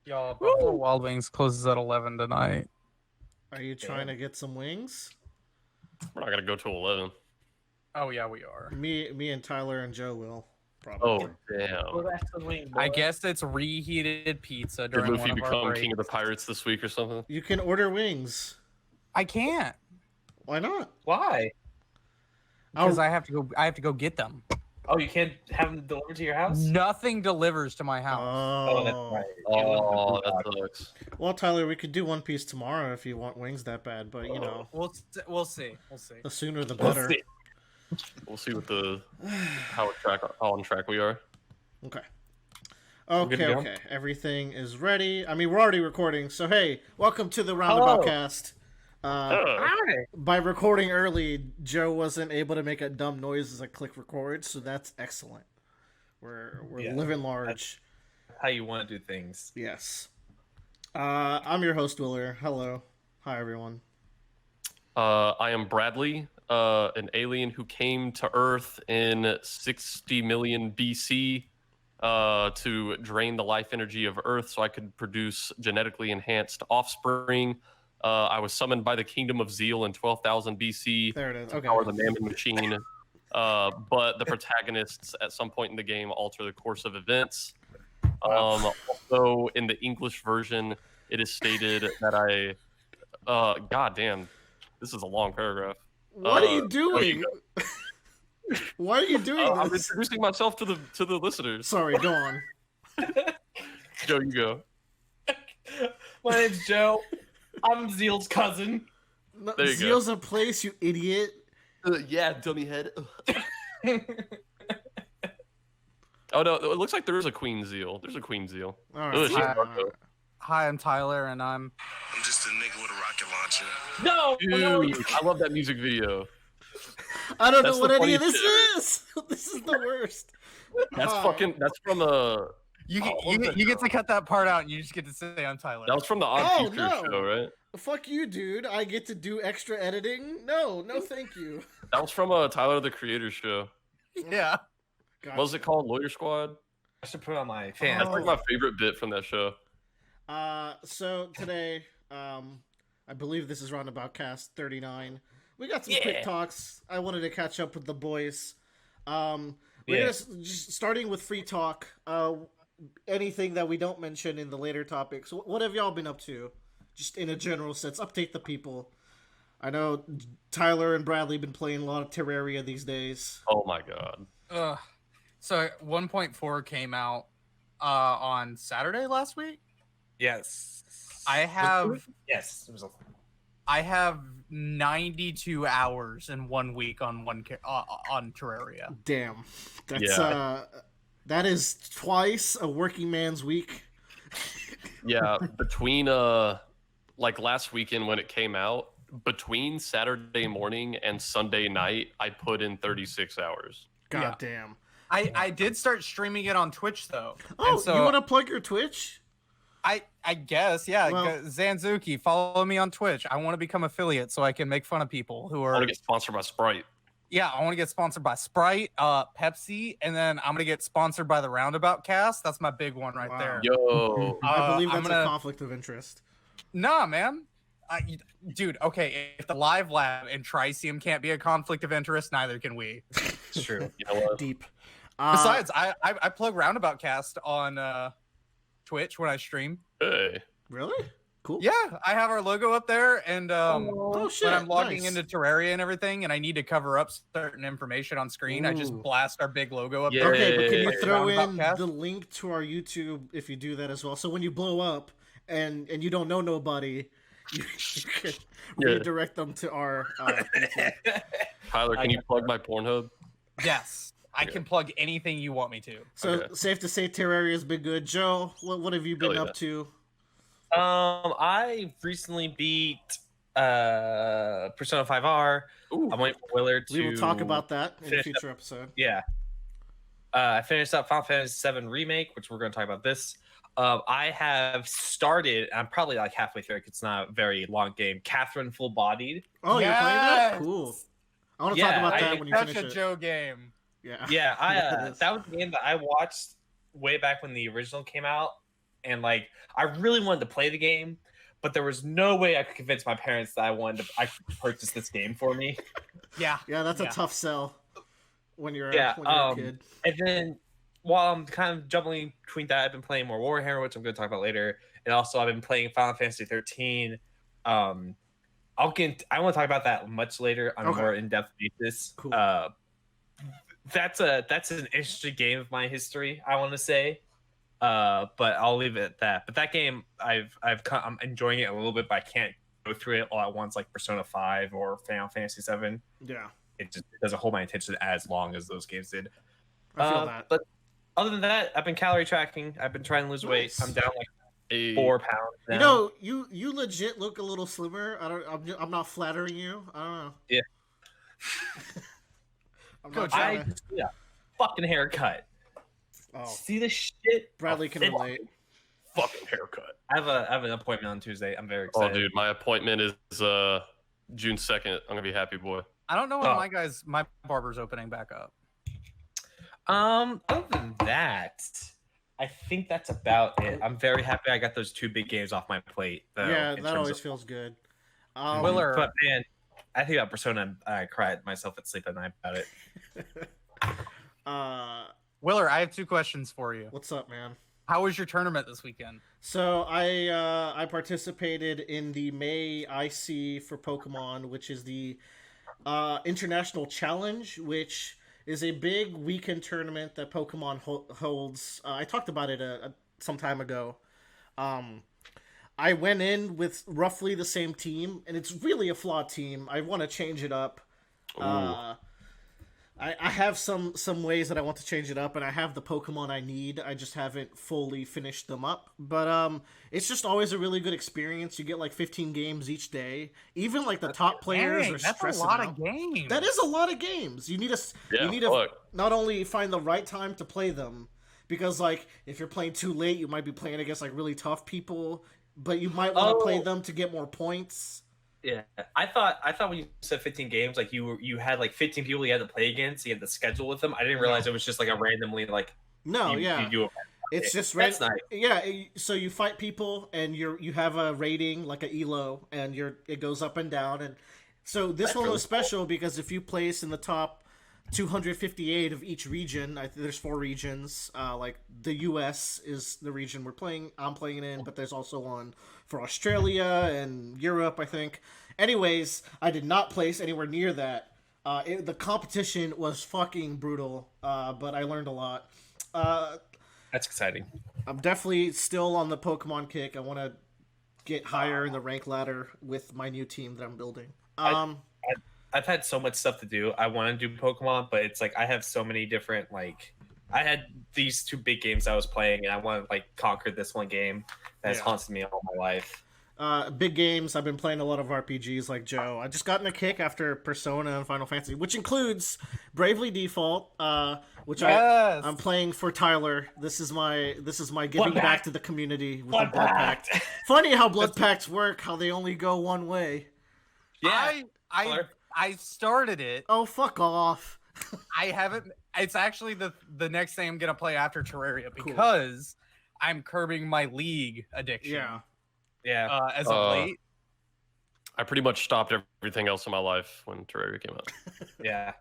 Y'all, Buffalo Wild Wings closes at 11 tonight. Are you trying to get some wings? We're not gonna go till 11. Oh yeah, we are. Me and Tyler and Joe will probably. Oh damn! Back to the wing, boy. I guess it's reheated pizza Did during Luffy one of our become breaks. king of the pirates this week or something? You can order wings. I can't Why not? Why? because I have to go. I have to go get them. Oh, you can't have them delivered to your house? Nothing delivers to my house. Oh, that's right. Oh, that sucks. Well, Tyler, we could do One Piece tomorrow if you want wings that bad, but you know, We'll see. the sooner the We'll better. see. We'll see what how on track we are. Okay. good to go? Okay. Everything is ready. I mean, we're already recording, so hey, welcome to the Roundabout Hello. Cast. By recording early, Joe wasn't able to make a dumb noise as I click record, so that's excellent. We're Yeah. living large. How you want to do things. Yes. I'm your host, Willer. Hello. Hi, everyone. I am Bradley, an alien who came to Earth in 60 million BC to drain the life energy of Earth so I could produce genetically enhanced offspring. I was summoned by the Kingdom of Zeal in 12,000 BC There it is. to Okay. power the Mammon Machine. But the protagonists at some point in the game alter the course of events. Also, in the English version, it is stated that God damn, this is a long paragraph. What are you there you doing? Why are you doing I'm this? introducing myself to the listeners. Sorry, go on. Joe, you go. My name's Joe. I'm Zeal's cousin. No, There you go. Zeal's a place, you idiot. Yeah, dummy head. Oh no, it looks like there is a Queen Zeal. There's a Queen Zeal. All Ugh, right. she's Hi. dark, though. Hi, I'm Tyler, and I'm. I'm just a nigga with a rocket launcher. No, no, Dude, I love that music video. I don't That's know what the any of this funniest is. This is the worst. That's Hi. fucking. That's from the. You get to cut that part out, and you just get to say I'm Tyler. That was from the Odd Oh, Future no. show, right? Fuck you, dude. I get to do extra editing? No, thank you. That was from Tyler the Creator show. Yeah. Gotcha. What was it called? Lawyer Squad. I should put on my fan. That's like my favorite bit from that show. So today, I believe this is Roundabout Cast 39. We got some quick talks. I wanted to catch up with the boys. We're gonna just starting with free talk. Anything that we don't mention in the later topics. What have y'all been up to? Just in a general sense, update the people. I know Tyler and Bradley been playing a lot of Terraria these days. Oh my god. So 1.4 came out on Saturday last week. Yes. I have Yes. It was I have 92 hours in 1 week on on Terraria. Damn, that's that is twice a working man's week. Yeah, between like last weekend when it came out, between Saturday morning and Sunday night, I put in 36 hours. God damn. I did start streaming it on Twitch though. Oh, And so you want to plug your Twitch? I guess, yeah. Well- Zanzuki, follow me on Twitch. I want to become affiliate so I can make fun of people who I are. want to get sponsored by Sprite. Yeah, I want to get sponsored by Sprite, Pepsi, and then I'm gonna get sponsored by the Roundabout Cast. That's my big one right Wow. there. Yo, I believe I'm that's gonna- a conflict of interest. Nah, man. Dude, okay, if the Live Lab and Tricium can't be a conflict of interest, neither can we. It's true. you know what? Deep. Besides, I plug Roundabout Cast on Twitch when I stream. Hey, Really? Cool. Yeah, I have our logo up there, and Oh shit. when I'm logging nice. into Terraria and everything, and I need to cover up certain information on screen, I just Ooh. blast our big logo up Yeah. there. Okay, but can you Hey, throw Roundabout in Cast? the link to our YouTube if you do that as well? So when you blow up and you don't know nobody, you can Yeah. redirect them to our YouTube. Tyler, can you plug my Pornhub? Yes, I can plug anything you want me to. So Okay. safe to say Terraria's been good. Joe, what have you been Hell yeah. up to? I recently beat Persona 5R. Ooh. I'm waiting for Willard to. We will talk about that in a finish future episode. Yeah. I finished up Final Fantasy 7 Remake, which we're going to talk about this. I have started. I'm probably like halfway through. It's not a very long game. Catherine Full Bodied. Oh, you're playing that? Yes! Cool. I want to talk Yeah, about I- that when you Such finish a it. Joe game. Yeah. Yeah, It is. that was a game that I watched way back when the original came out. and like I really wanted to play the game, but there was no way I could convince my parents that I could purchase this game for me. Yeah. Yeah, that's a tough sell when you're Yeah, when you're a kid. And then while I'm kind of juggling between that, I've been playing more Warhammer, which I'm going to talk about later, and also I've been playing Final Fantasy 13. I want to talk about that much later on a more in-depth basis. Cool. That's an interesting game of my history, I want to say. But I'll leave it at that. But that game, I'm enjoying it a little bit, but I can't go through it all at once like Persona 5 or Final Fantasy 7. Yeah. It doesn't hold my attention as long as those games did. I feel that. But other than that, I've been calorie tracking. I've been trying to lose weight. I'm down like 4 pounds now. You know, you legit look a little slimmer. I'm not flattering you. I don't know. Yeah. I'm not I trying to... just need a fucking haircut. Oh, See the shit? Bradley can relate. Fucking haircut. I have an appointment on Tuesday. I'm very Oh, excited. dude, my appointment is June 2nd. I'm gonna be happy, boy. I don't know when my barber's opening back up. Other than that, I think that's about it. I'm very happy I got those 2 big games off my plate. Though, Yeah, that always feels good. Willer, but man, I think about Persona. I cried myself at sleep at night about it. Willer, I have 2 questions for you. What's up, man? How was your tournament this weekend? So I participated in the May IC for Pokemon, which is the International Challenge, which is a big weekend tournament that Pokemon holds. I talked about it some time ago. I went in with roughly the same team, and it's really a flawed team. I want to change it up. I have some ways that I want to change it up, and I have the Pokemon I need. I just haven't fully finished them up. But it's just always a really good experience. You get like 15 games each day. Even like the top players are stressing That's a lot out. of games. That is a lot of games. You need to not only find the right time to play them, because like if you're playing too late, you might be playing against like really tough people, but you might want to play them to get more points. Yeah, I thought when you said 15 games, like you had like 15 people you had to play against. You had to schedule with them. I didn't realize it was just like a randomly like. No, you do it's just that's nice. Yeah, so you fight people and you have a rating like a elo, and it goes up and down. And so this one was special because if you place in the top 258 of each region, there's 4 regions. Like the U.S. is the region I'm playing in, but there's also one for Australia and Europe, I think. Anyways, I did not place anywhere near that. The competition was fucking brutal, but I learned a lot. That's exciting. I'm definitely still on the Pokemon kick. I want to get higher in the rank ladder with my new team that I'm building. I've had so much stuff to do. I want to do Pokemon, but it's like I have so many different like. I had these 2 big games I was playing, and I want to like conquer this one game that's haunted me all my life. Big games. I've been playing a lot of RPGs like Joe. I just got in a kick after Persona and Final Fantasy, which includes Bravely Default, which I'm playing for Tyler. This is my giving back to the community with the Blood Pact. Funny how Blood Pacts work, how they only go one way. Yeah, I started it. Oh, fuck off. I haven't. It's actually the next thing I'm gonna play after Terraria because I'm curbing my League addiction. Yeah. As of late, I pretty much stopped everything else in my life when Terraria came out. Yeah.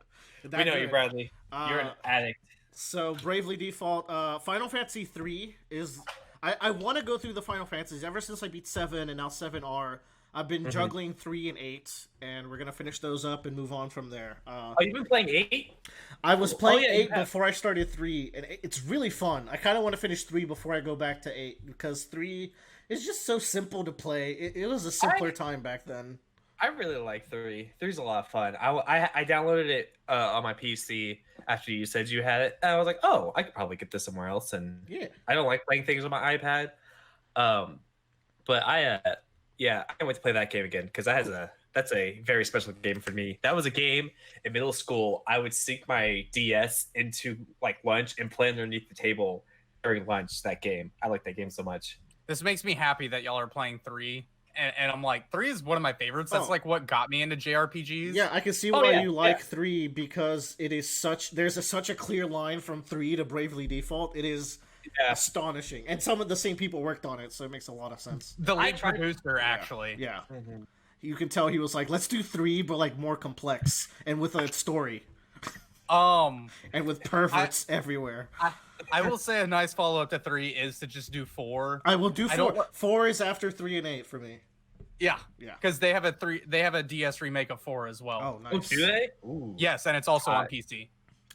We know you, Bradley. You're an addict. So Bravely Default, Final Fantasy 3 is. I want to go through the Final Fantasies ever since I beat 7 and now 7R. I've been juggling 3 and 8, and we're gonna finish those up and move on from there. You've been playing 8? I was playing 8 before I started 3, and it's really fun. I kind of want to finish 3 before I go back to 8 because 3 is just so simple to play. It was a simpler time back then. I really like 3. 3's a lot of fun. I downloaded it on my PC after you said you had it. And I was like, oh, I could probably get this somewhere else. And I don't like playing things on my iPad. But I can't wait to play that game again because that's a very special game for me. That was a game in middle school. I would sink my DS into like lunch and play underneath the table during lunch. That game, I like that game so much. this makes me happy that y'all are playing 3. And I'm like, 3 is one of my favorites. That's like what got me into JRPGs. Yeah, I can see why you like 3 because it is such a clear line from 3 to Bravely Default. It is astonishing. And some of the same people worked on it, so it makes a lot of sense. The lead producer, actually. Yeah. You can tell he was like, let's do 3, but like more complex and with a story. And with perverts everywhere. I will say a nice follow-up to 3 is to just do 4. I will do 4. 4 is after 3 and 8 for me. Yeah. Because they have a DS remake of 4 as well. Oh, nice. Do they? Ooh. Yes, and it's also on PC.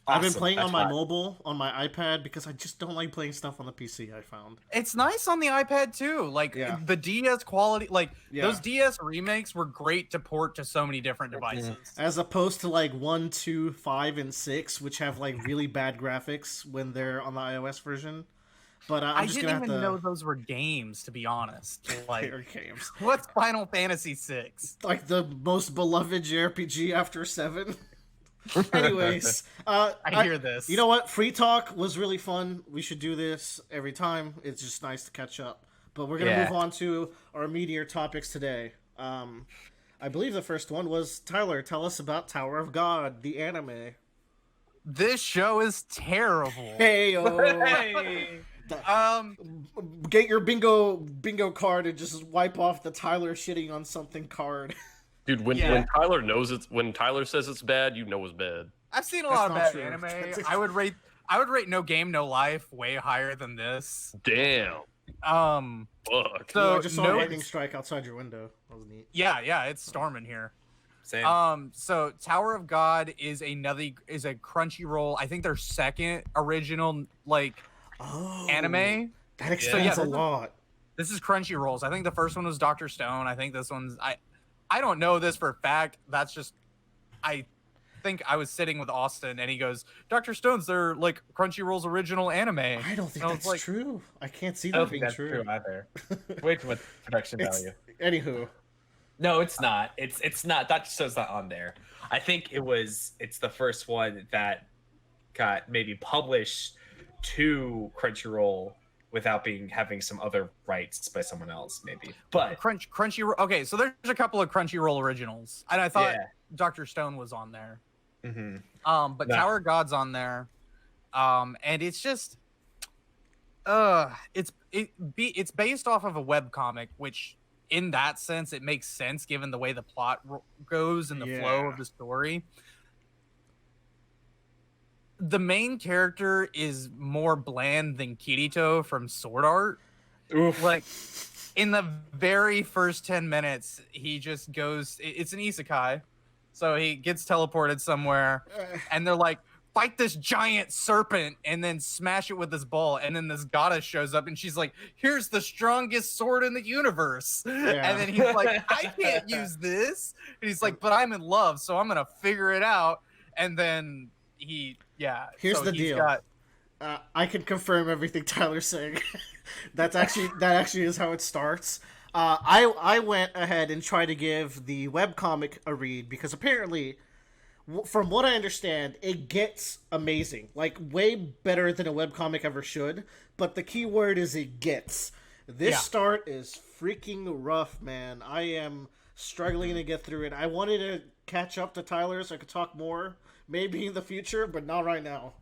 I've been playing on my mobile, on my iPad, because I just don't like playing stuff on the PC, I found. It's nice on the iPad, too. Like, the DS quality, like, those DS remakes were great to port to so many different devices. As opposed to, like, 1, 2, 5, and 6, which have, like, really bad graphics when they're on the iOS version. But I'm just didn't even know those were games, to be honest. Like, they're games. What's Final Fantasy 6? Like, the most beloved JRPG after 7? Anyways, I hear this. You know what? Free talk was really fun. We should do this every time. It's just nice to catch up. But we're gonna move on to our meatier topics today. I believe the first one was Tyler. Tell us about Tower of God, the anime. This show is terrible. Hey. Get your bingo card and just wipe off the Tyler shitting on something card. Dude, when Tyler when Tyler says it's bad, you know it's bad. I've seen a lot of bad anime. I would rate No Game No Life way higher than this. Damn. Fuck. So I just saw a lightning strike outside your window. That was neat. Yeah, it's storming here. Same. So Tower of God is a Crunchyroll. I think their second original anime. That explains a lot. This is Crunchyroll's. I think the first one was Dr. Stone. I think this one's I don't know this for a fact. That's just I think I was sitting with Austin and he goes, Dr. Stone's their like Crunchyroll's original anime. I don't think that's true. I can't see that I don't being think that's true. either. Wait for production value. Anywho. No, it's not. It's not. Dr. Stone's not on there. I think it's the first one that got maybe published to Crunchyroll without having some other rights by someone else, maybe. But Crunchyroll. Okay, so there's a couple of Crunchyroll originals, and I thought Dr. Stone was on there. But Tower of God's on there, and it's just, it's based off of a webcomic, which in that sense it makes sense given the way the plot goes and the flow of the story. The main character is more bland than Kirito from Sword Art. Oof. Like, in the very first 10 minutes, he just goes... It's an isekai. So he gets teleported somewhere, and they're like, fight this giant serpent, and then smash it with this ball. And then this goddess shows up, and she's like, here's the strongest sword in the universe. Yeah. And then he's like, I can't use this. And he's like, but I'm in love, so I'm going to figure it out. And then... Here's the deal. I can confirm everything Tyler's saying. that actually is how it starts. I went ahead and tried to give the webcomic a read because apparently, from what I understand, it gets amazing, like way better than a webcomic ever should. But the key word is it gets. This start is freaking rough, man. I am struggling to get through it. I wanted to catch up to Tyler so I could talk more. Maybe in the future, but not right now.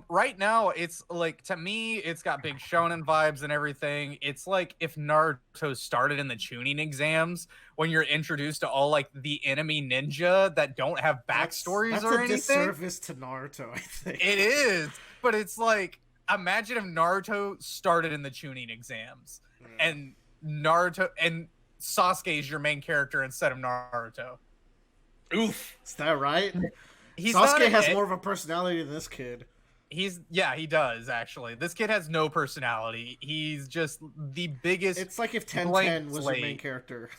Right now, it's like, to me, it's got big shonen vibes and everything. It's like if Naruto started in the tuning exams when you're introduced to all like the enemy ninja that don't have backstories or anything. That's a disservice to Naruto, I think. It is, but it's like, imagine if Naruto started in the tuning exams and Naruto and Sasuke is your main character instead of Naruto. Oof. Is that right? Sasuke has more of a personality than this kid. He does, actually. This kid has no personality. He's just the biggest... It's like if 1010 was your main character.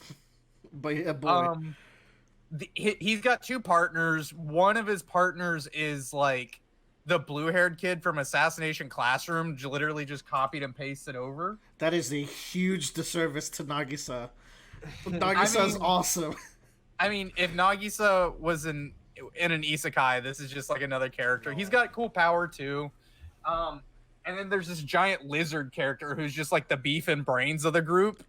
But a boy. He's got 2 partners. One of his partners is like the blue-haired kid from Assassination Classroom, literally just copied and pasted over. That is a huge disservice to Nagisa. Nagisa is awesome. I mean, if Nagisa was in an isekai, this is just like another character. He's got cool power too. And then there's this giant lizard character who's just like the beef and brains of the group.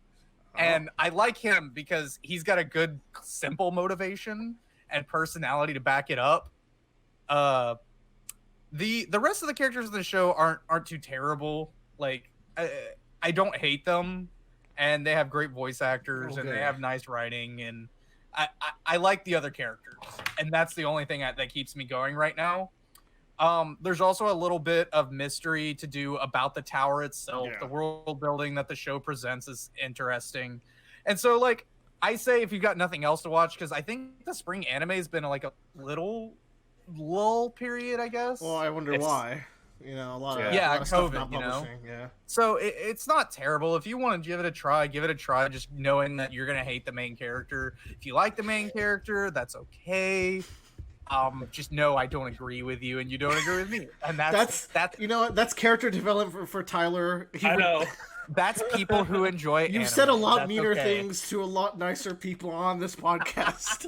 And I like him because he's got a good, simple motivation and personality to back it up. The rest of the characters in the show aren't too terrible. Like I don't hate them, and they have great voice actors and they have nice writing, and I like the other characters, and that's the only thing that keeps me going right now. There's also a little bit of mystery to do about the tower itself. The world building that the show presents is interesting, and so like I say, if you've got nothing else to watch, because I think the spring anime has been like a little lull period, I guess. Well, I wonder why. You know, a lot of COVID, stuff not publishing. Yeah. So it's not terrible. If you want to give it a try, give it a try. Just knowing that you're gonna hate the main character. If you like the main character, that's okay. Just know I don't agree with you, and you don't agree with me, and that's you know what? That's character development for Tyler. I know. That's people who enjoy. You said a lot meaner things to a lot nicer people on this podcast.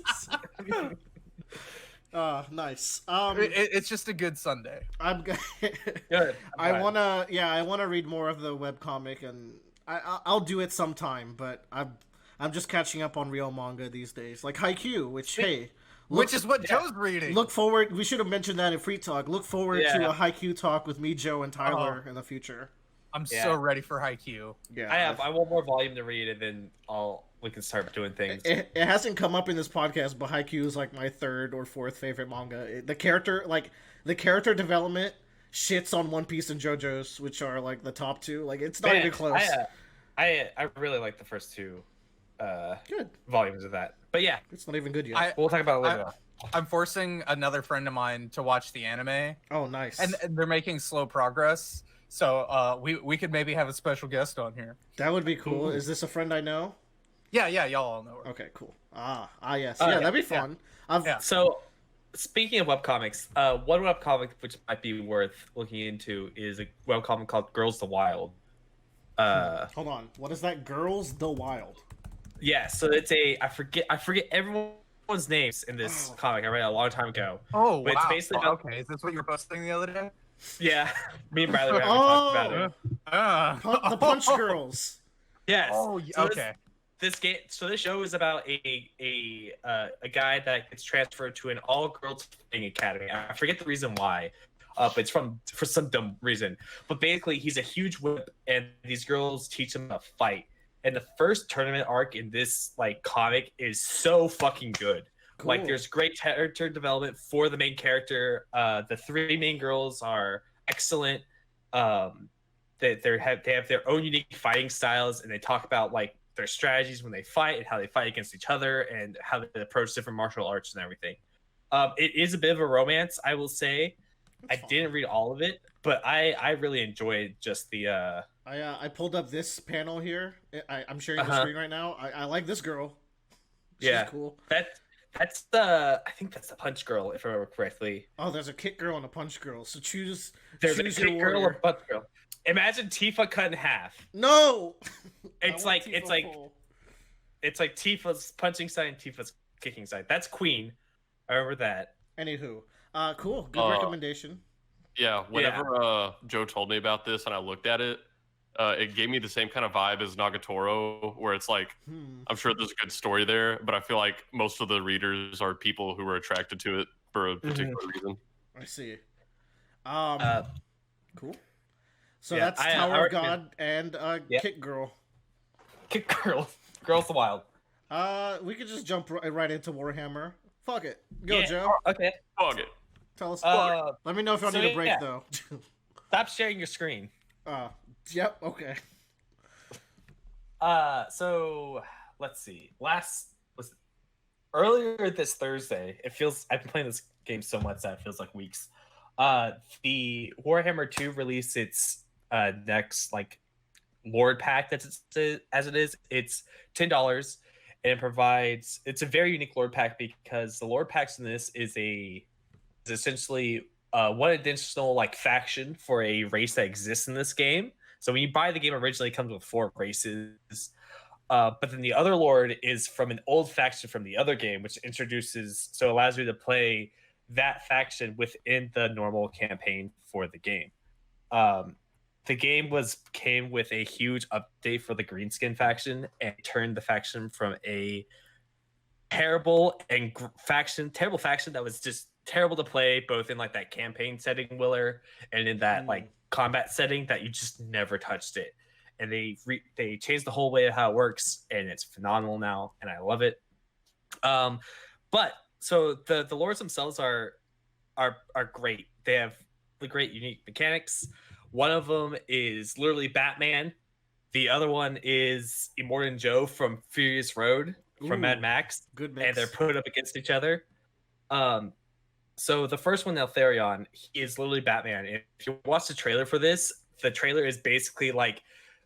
Nice. It's just a good Sunday. I'm good. I wanna read more of the webcomic, and I'll do it sometime. But I'm just catching up on real manga these days, like Haikyuu, which is what Joe's reading. Look forward. We should have mentioned that in Free Talk. Look forward to a Haikyuu talk with me, Joe, and Tyler in the future. I'm so ready for Haikyuu. Yeah, I want more volume to read, and then we can start doing things. It hasn't come up in this podcast, but Haikyuu is like my third or fourth favorite manga. The character development shits on One Piece and JoJo's, which are like the top two. Like it's not even close. I really like the first two good volumes of that, but yeah, it's not even good yet. We'll talk about it later. I'm forcing another friend of mine to watch the anime. Oh, nice! And they're making slow progress. So we could maybe have a special guest on here. That would be cool. Ooh. Is this a friend I know? Yeah, y'all all know her. Okay, cool. Yes. Yeah, that'd be fun. So, speaking of webcomics, one webcomic which might be worth looking into is a webcomic called Girls the Wild. Hold on. What is that? Girls the Wild? Yeah, so it's I forget everyone's names in this comic. I read it a long time ago. Oh, but wow. It's basically okay. Is this what you were posting the other day? Yeah, me and Bradley were having talked about it. The Punch Girls. Yes. Oh, okay. This show is about a guy that gets transferred to an all-girls fighting academy. I forget the reason why, but it's for some dumb reason. But basically, he's a huge whip, and these girls teach him to fight. And the first tournament arc in this comic is so fucking good. Cool. Like, there's great character development for the main character. The three main girls are excellent. They have their own unique fighting styles, and they talk about their strategies when they fight and how they fight against each other and how they approach different martial arts and everything. It is a bit of a romance, I will say. I didn't read all of it, but I really enjoyed just the. I pulled up this panel here. I'm sharing the screen right now. I like this girl. She's cool. I think that's the Punch Girl, if I remember correctly. Oh, there's a Kick Girl and a Punch Girl. So there's choose a Kick Girl or a Punch Girl. Imagine Tifa cut in half. No. It's like Tifa's punching side and Tifa's kicking side. That's Queen. I remember that. Anywho, cool. Good recommendation. Yeah. Whenever Joe told me about this and I looked at it, it gave me the same kind of vibe as Nagatoro, where it's like, I'm sure there's a good story there, but I feel like most of the readers are people who were attracted to it for a particular reason. I see. Cool. So that's Tower of God and Kick Girl. Kick Girl. Girls the Wild. We could just jump right into Warhammer. Fuck it. Go, Joe. Okay. Fuck it. Tell us. Let me know if I need a break, though. Stop sharing your screen. Yep. Okay. So let's see. Earlier this Thursday. I've been playing this game so much that it feels like weeks. The Warhammer 2 released its next Lord pack as it is. It's $10 and it's a very unique Lord pack because the Lord packs in this is essentially one additional faction for a race that exists in this game. So when you buy the game originally, it comes with 4 races. But then the other Lord is from an old faction from the other game, which allows you to play that faction within the normal campaign for the game. The game came with a huge update for the Greenskin faction and turned the faction from a terrible faction that was just terrible to play both in like that campaign setting, Willer, and in that like combat setting that you just never touched it. And they changed the whole way of how it works, and it's phenomenal now, and I love it. But so the lords themselves are great. They have the great unique mechanics. One of them is literally Batman. The other one is Immortan Joe from Furious Road from Mad Max. Good mix. And they're put up against each other. So the first one, Eltharion, he is literally Batman. And if you watch the trailer for this, the trailer is basically like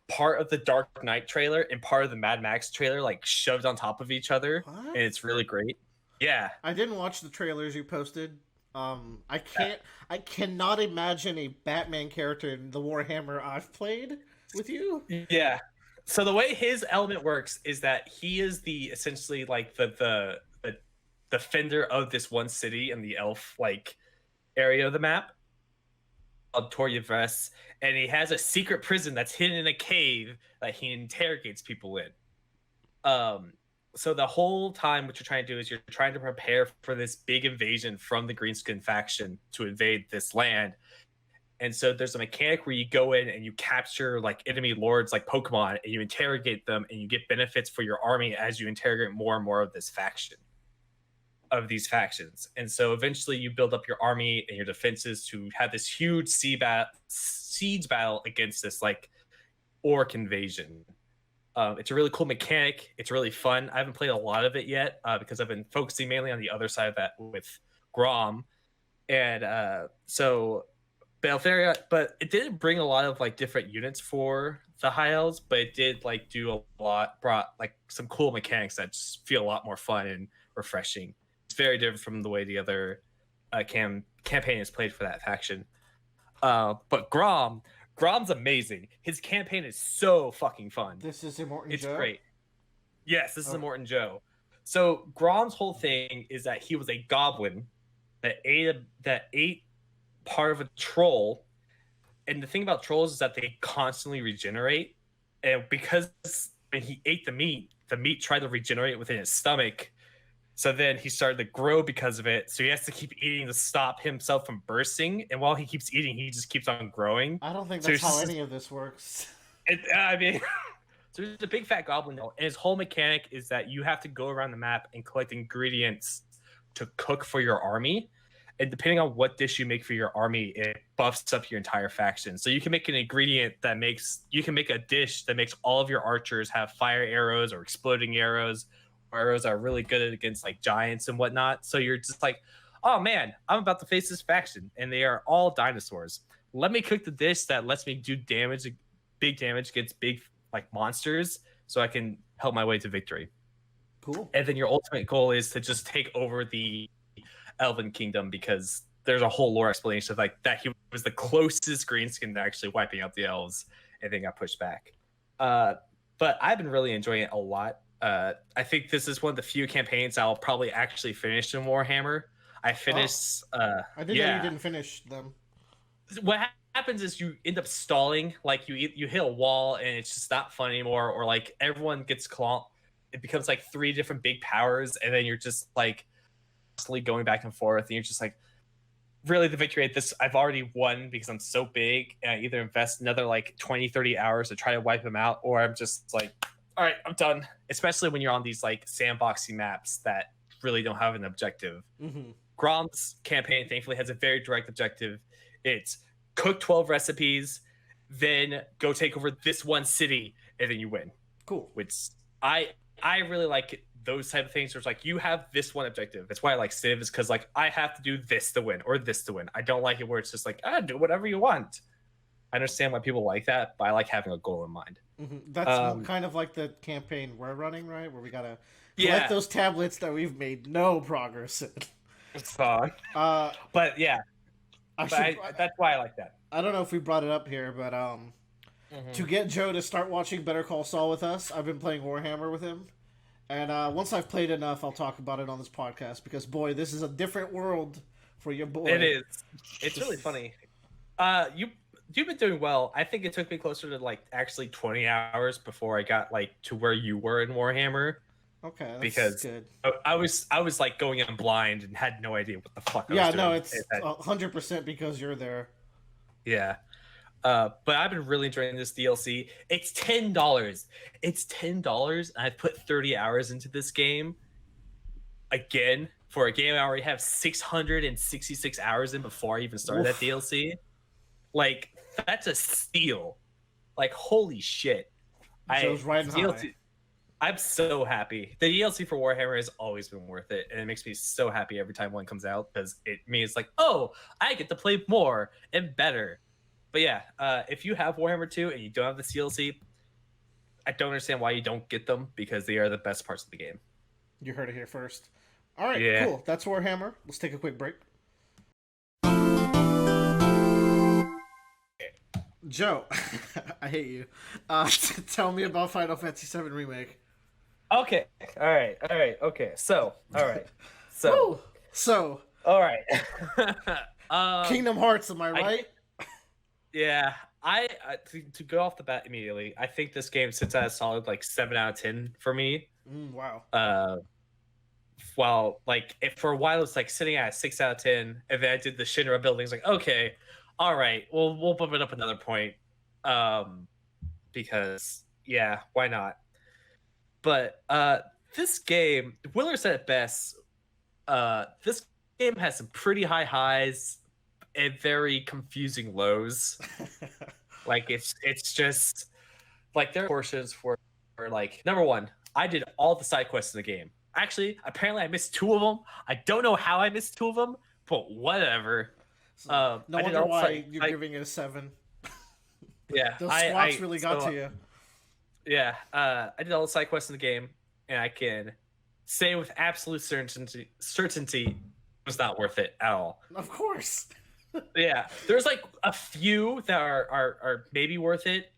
part of the Dark Knight trailer and part of the Mad Max trailer, like shoved on top of each other. What? And it's really great. Yeah. I didn't watch the trailers you posted. I cannot imagine a Batman character in the Warhammer I've played with you. Yeah. So the way his element works is that he is the essentially like the defender of this one city in the elf like area of the map called Toryavres, and he has a secret prison that's hidden in a cave that he interrogates people in. So the whole time what you're trying to do is you're trying to prepare for this big invasion from the Greenskin faction to invade this land. And so there's a mechanic where you go in and you capture like enemy lords like Pokemon, and you interrogate them, and you get benefits for your army as you interrogate more and more of these factions. And so eventually you build up your army and your defenses to have this huge siege battle against this like orc invasion. It's a really cool mechanic. It's really fun. I haven't played a lot of it yet because I've been focusing mainly on the other side of that with Grom. And so Beltharia, but it didn't bring a lot of like different units for the High Elves, but it did like brought like some cool mechanics that just feel a lot more fun and refreshing. It's very different from the way the other campaign is played for that faction. But Grom's amazing. His campaign is so fucking fun. This is Immortan Joe? It's great. Yes, this is Immortan Joe. So Grom's whole thing is that he was a goblin that ate part of a troll. And the thing about trolls is that they constantly regenerate. And because when he ate the meat tried to regenerate within his stomach. So then he started to grow because of it. So he has to keep eating to stop himself from bursting. And while he keeps eating, he just keeps on growing. I don't think that's how any of this works. I mean, so there's a big fat goblin, and his whole mechanic is that you have to go around the map and collect ingredients to cook for your army. And depending on what dish you make for your army, it buffs up your entire faction. So you can make an ingredient you can make a dish that makes all of your archers have fire arrows or exploding arrows. Arrows are really good against like giants and whatnot. So you're just like, oh man, I'm about to face this faction, and they are all dinosaurs. Let me cook the dish that lets me do big damage against big like monsters, so I can help my way to victory. Cool. And then your ultimate goal is to just take over the Elven Kingdom, because there's a whole lore explanation of like that he was the closest greenskin to actually wiping out the elves, and then got pushed back. But I've been really enjoying it a lot. I think this is one of the few campaigns I'll probably actually finish in Warhammer. I finished. I didn't know you didn't finish them. What happens is you end up stalling, like you hit a wall and it's just not fun anymore, or like everyone gets it becomes like 3 different big powers, and then you're just like constantly going back and forth, and you're just like, really the victory at this, I've already won because I'm so big, and I either invest another like 20-30 hours to try to wipe them out, or I'm just like, all right, I'm done. Especially when you're on these like sandboxy maps that really don't have an objective. Mm-hmm. Grom's campaign thankfully has a very direct objective. It's cook 12 recipes, then go take over this one city, and then you win. Cool. Which I really like those type of things where it's like you have this one objective. That's why I like Civ, is because like I have to do this to win or this to win. I don't like it where it's just like, do whatever you want. I understand why people like that, but I like having a goal in mind. Mm-hmm. That's kind of like the campaign we're running, right? Where we gotta collect those tablets that we've made no progress in. It's fun. But yeah, that's why I like that. I don't know if we brought it up here, but to get Joe to start watching Better Call Saul with us, I've been playing Warhammer with him. And once I've played enough, I'll talk about it on this podcast, because, boy, this is a different world for your boy. It is. It's really funny. You've been doing well. I think it took me closer to, like, actually 20 hours before I got, like, to where you were in Warhammer. Okay, that's because good. I was like going in blind and had no idea what the fuck I was doing. No, it's 100% because you're there. Yeah. But I've been really enjoying this DLC. It's $10. It's $10, and I've put 30 hours into this game. Again, for a game I already have 666 hours in before I even started that DLC. Like, that's a steal. Like, holy shit. Joe's riding high. I'm so happy. The DLC for Warhammer has always been worth it, and it makes me so happy every time one comes out because it means like, oh, I get to play more and better. But yeah, if you have Warhammer 2 and you don't have the DLC, I don't understand why you don't get them because they are the best parts of the game. You heard it here first. All right, cool. That's Warhammer. Let's take a quick break. Joe, I hate you. Tell me about Final Fantasy 7 Remake. Okay. All right. Okay. So. All right. All right. Kingdom Hearts, am I right? Yeah. To go off the bat immediately, I think this game sits at a solid like 7 out of 10 for me. Wow. While like for a while it's like sitting at a 6 out of 10, and then I did the Shinra buildings. Like, okay, all right, we'll bump it up another point, because yeah, why not? But this game, Willer said it best. This game has some pretty high highs and very confusing lows. Like it's just like there are portions where like number one, I did all the side quests in the game. Actually, apparently I missed 2 of them. I don't know how I missed 2 of them, but whatever. No wonder why you're giving it a 7. Yeah, those squats really got to you. Yeah, I did all the side quests in the game, and I can say with absolute certainty it was not worth it at all. Of course. Yeah, there's like a few that are maybe worth it,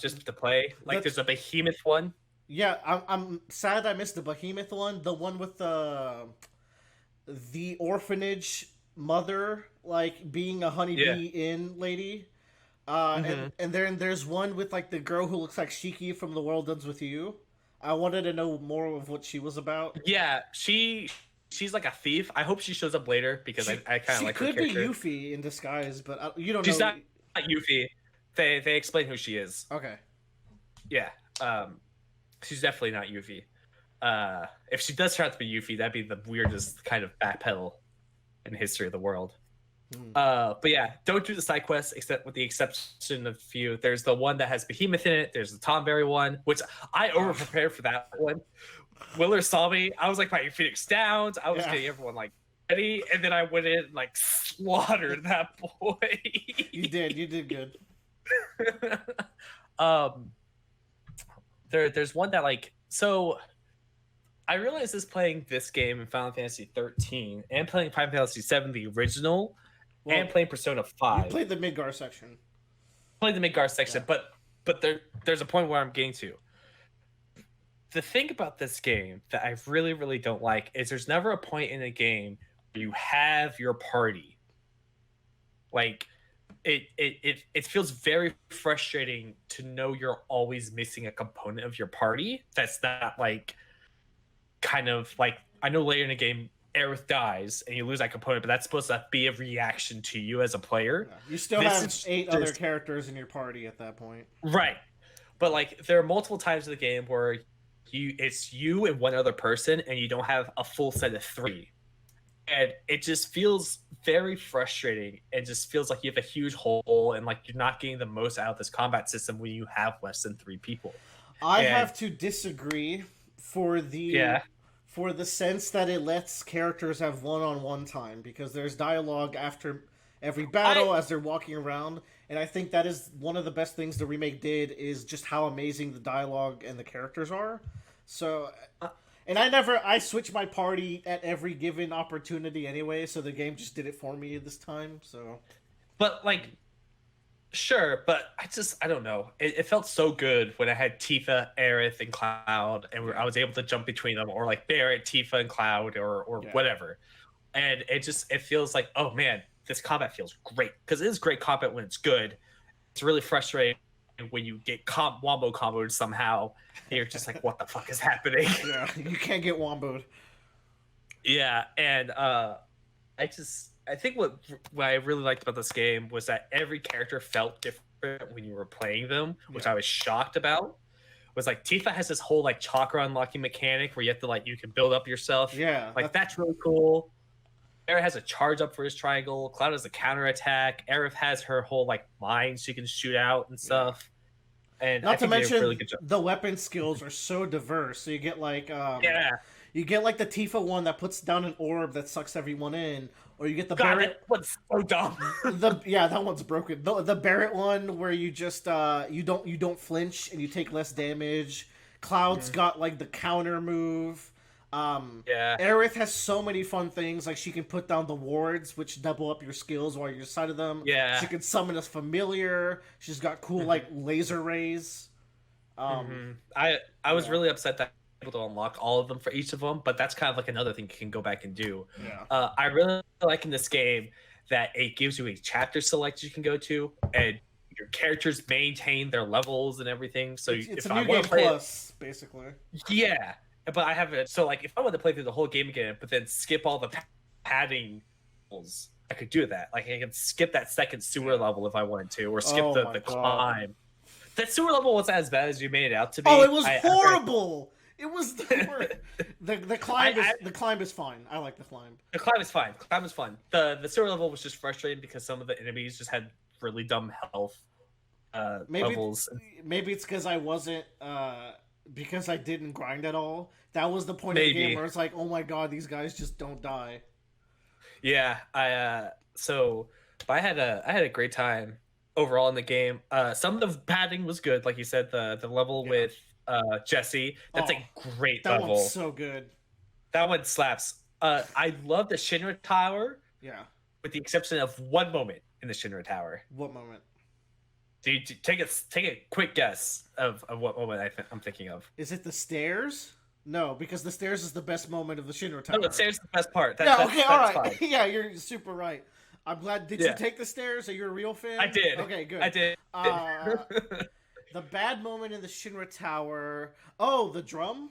just to play. Like there's a behemoth one. Yeah, I'm sad I missed the behemoth one. The one with the orphanage mother, like being a honeybee inn lady. And then there's one with like the girl who looks like Shiki from The World Ends With You. I wanted to know more of what she was about. Yeah, she's like a thief. I hope she shows up later because I kind of like her character. She could be Yuffie in disguise, but you don't know. She's not Yuffie. They explain who she is. Okay. Yeah. She's definitely not Yuffie. If she does turn out to be Yuffie, that'd be the weirdest kind of backpedal in the history of the world. But yeah, don't do the side quests except with the exception of a few. There's the one that has Behemoth in it. There's the Tomberry one, which I over prepared for that one. Willer saw me. I was like my Phoenix Downs. I was getting everyone like ready, and then I went in and like slaughtered that boy. You did good. There's one that like so. I realized this playing this game in Final Fantasy 13 and playing Final Fantasy 7, the original, and playing Persona 5. You played the Midgar section. But there's a point where I'm getting to. The thing about this game that I really, really don't like is there's never a point in a game where you have your party. Like, it feels very frustrating to know you're always missing a component of your party that's not like kind of like, I know later in the game Aerith dies and you lose that component, but that's supposed to be a reaction to you as a player. Yeah. You still have 8 other characters in your party at that point, right? But like there are multiple times in the game where it's you and one other person and you don't have a full set of 3, and it just feels very frustrating and just feels like you have a huge hole and like you're not getting the most out of this combat system when you have less than 3 people. I have to disagree for the sense that it lets characters have one-on-one time, because there's dialogue after every battle as they're walking around, and I think that is one of the best things the remake did, is just how amazing the dialogue and the characters are. So, and I switch my party at every given opportunity anyway, so the game just did it for me this time. So, but like, sure, but I don't know. It felt so good when I had Tifa, Aerith, and Cloud, and I was able to jump between them, or like Barrett, Tifa, and Cloud, or whatever. And it feels like, oh man, this combat feels great, because it is great combat when it's good. It's really frustrating when you get wombo comboed somehow. You're just like, what the fuck is happening? Yeah, you can't get womboed. Yeah, and I think what I really liked about this game was that every character felt different when you were playing them, which I was shocked about. Was like Tifa has this whole like chakra unlocking mechanic where you have to like you can build up yourself. Yeah, like that's really cool. Barret has a charge up for his triangle. Cloud has a counter attack. Aerith has her whole like mine she can shoot out and stuff. And not to mention really good job. The weapon skills are so diverse. So you get like you get like the Tifa one that puts down an orb that sucks everyone in, or you get the Barret. That one's so dumb. That one's broken. The Barret one where you just you don't flinch and you take less damage. Cloud's got like the counter move. Aerith has so many fun things. Like she can put down the wards, which double up your skills while you're inside of them. Yeah, she can summon a familiar. She's got cool like laser rays. I was really upset that able to unlock all of them for each of them, but that's kind of like another thing you can go back and do. I really like in this game that it gives you a chapter select you can go to, and your characters maintain their levels and everything. So it's a new game plus, basically. Yeah, but I have it. So like, if I wanted to play through the whole game again, but then skip all the padding levels, I could do that. Like I can skip that second sewer level if I wanted to, or skip the climb. That sewer level wasn't as bad as you made it out to be. Oh, it was horrible. It was the worst. the climb is fine. I like the climb. The climb is fine. Climb is fun. The sewer level was just frustrating because some of the enemies just had really dumb health levels. Maybe it's because I wasn't because I didn't grind at all. That was the point of the game where it's like, oh my god, these guys just don't die. Yeah, I had a great time overall in the game. Some of the padding was good, like you said. The level with Jesse, that's a great level. That one's so good. That one slaps. I love the Shinra Tower. Yeah. With the exception of one moment in the Shinra Tower. What moment? Do you take a quick guess of what moment I'm thinking of? Is it the stairs? No, because the stairs is the best moment of the Shinra Tower. No, the stairs is the best part. All right. Yeah, you're super right. I'm glad. Did you take the stairs? Are you a real fan? I did. Okay, good. I did. The bad moment in the Shinra Tower. Oh, the drum?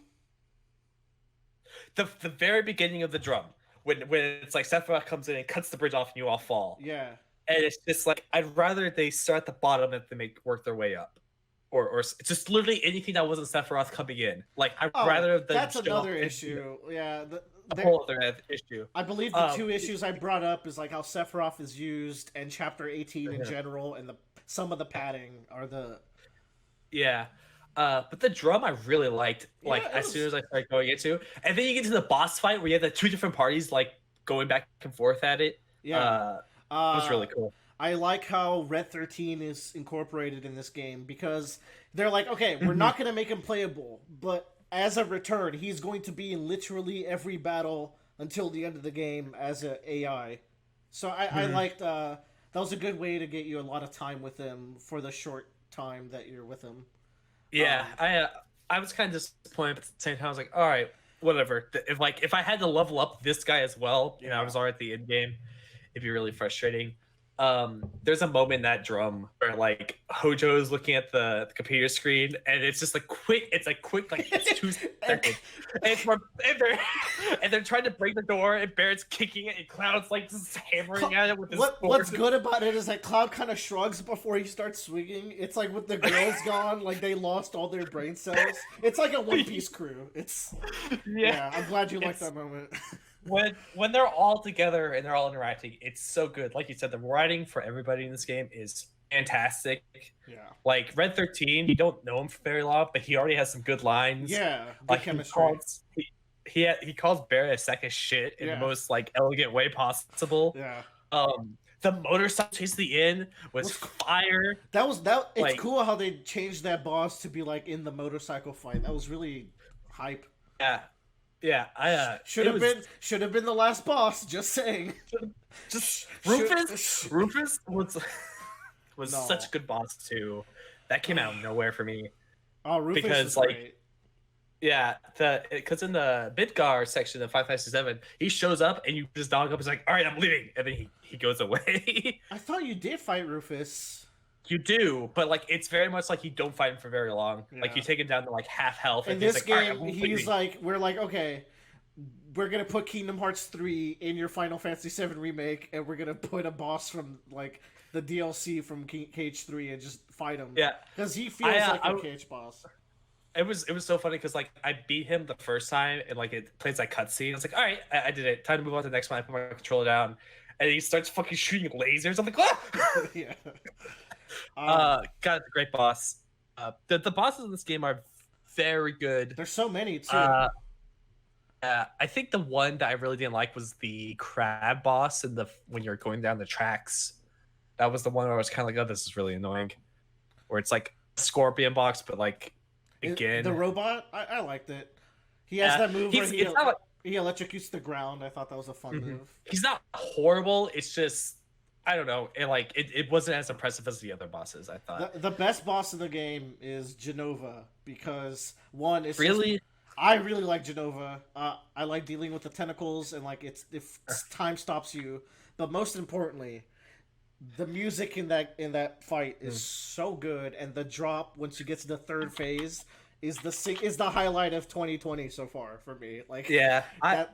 The very beginning of the drum. When it's like Sephiroth comes in and cuts the bridge off and you all fall. Yeah. And it's just like, I'd rather they start at the bottom and they work their way up. Or just literally anything that wasn't Sephiroth coming in. Like, I'd rather them that's another issue. Yeah. A whole other issue. I believe the two issues I brought up is like how Sephiroth is used and Chapter 18 in general, and some of the padding are the... Yeah. But the drum I really liked, as soon as I started going into. And then you get to the boss fight where you have the two different parties, like, going back and forth at it. Yeah. It was really cool. I like how Red 13 is incorporated in this game, because they're like, okay, we're not going to make him playable, but as a return, he's going to be in literally every battle until the end of the game as an AI. So I liked, that was a good way to get you a lot of time with him for the short time that you're with him. Yeah, I was kind of disappointed, but at the same time, I was like, all right, whatever. If I had to level up this guy as well, I was already at the end game, it'd be really frustrating. There's a moment in that drum where like Hojo's looking at the computer screen and it's just like quick, like it's 2 seconds. And they're trying to break the door and Barrett's kicking it and Cloud's like just hammering at it with his What's good about it is that Cloud kind of shrugs before he starts swinging. It's like with the girls gone, like they lost all their brain cells. It's like a One Piece crew. It's I'm glad you liked that moment. When they're all together and they're all interacting, it's so good. Like you said, the writing for everybody in this game is fantastic. Yeah. Like Red 13, you don't know him for very long, but he already has some good lines. Yeah. Like he calls Barret a sack of shit in the most like elegant way possible. Yeah. The motorcycle chase at the end was fire. It's cool how they changed that boss to be like in the motorcycle fight. That was really hype. Yeah. Yeah, I should have been the last boss. Just saying. Rufus was such a good boss too. That came out of nowhere for me. Oh, Rufus because great. Because in the Midgar section of 557, he shows up and you just dog up. He's like, "All right, I'm leaving," and then he goes away. I thought you did fight Rufus. You do, but like it's very much like you don't fight him for very long. Yeah. Like you take him down to like half health. In and this he's like, game, "All right, he's like, we're like, okay, we're gonna put Kingdom Hearts 3 in your Final Fantasy 7 remake, and we're gonna put a boss from like the DLC from KH3 and just fight him. Yeah, because he feels like a KH boss. It was so funny because like I beat him the first time and like it plays like cutscene. It's like, all right, I did it. Time to move on to the next one. I put my controller down, and he starts fucking shooting lasers. I'm like, ah! Yeah. God, it's a great boss. The bosses in this game are very good. There's so many too. I think the one that I really didn't like was the crab boss in when you're going down the tracks. That was the one where I was kind of like, oh, this is really annoying. Where it's like a scorpion box, but like again, the robot. I liked it. He has that move where he electrocutes the ground. I thought that was a fun move. He's not horrible. It's just I don't know. It wasn't as impressive as the other bosses. I thought the best boss in the game is Genova because one is really. I really like Genova. I like dealing with the tentacles and like if time stops you. But most importantly, the music in that fight is so good, and the drop once you get to the third phase is the highlight of 2020 so far for me. Like I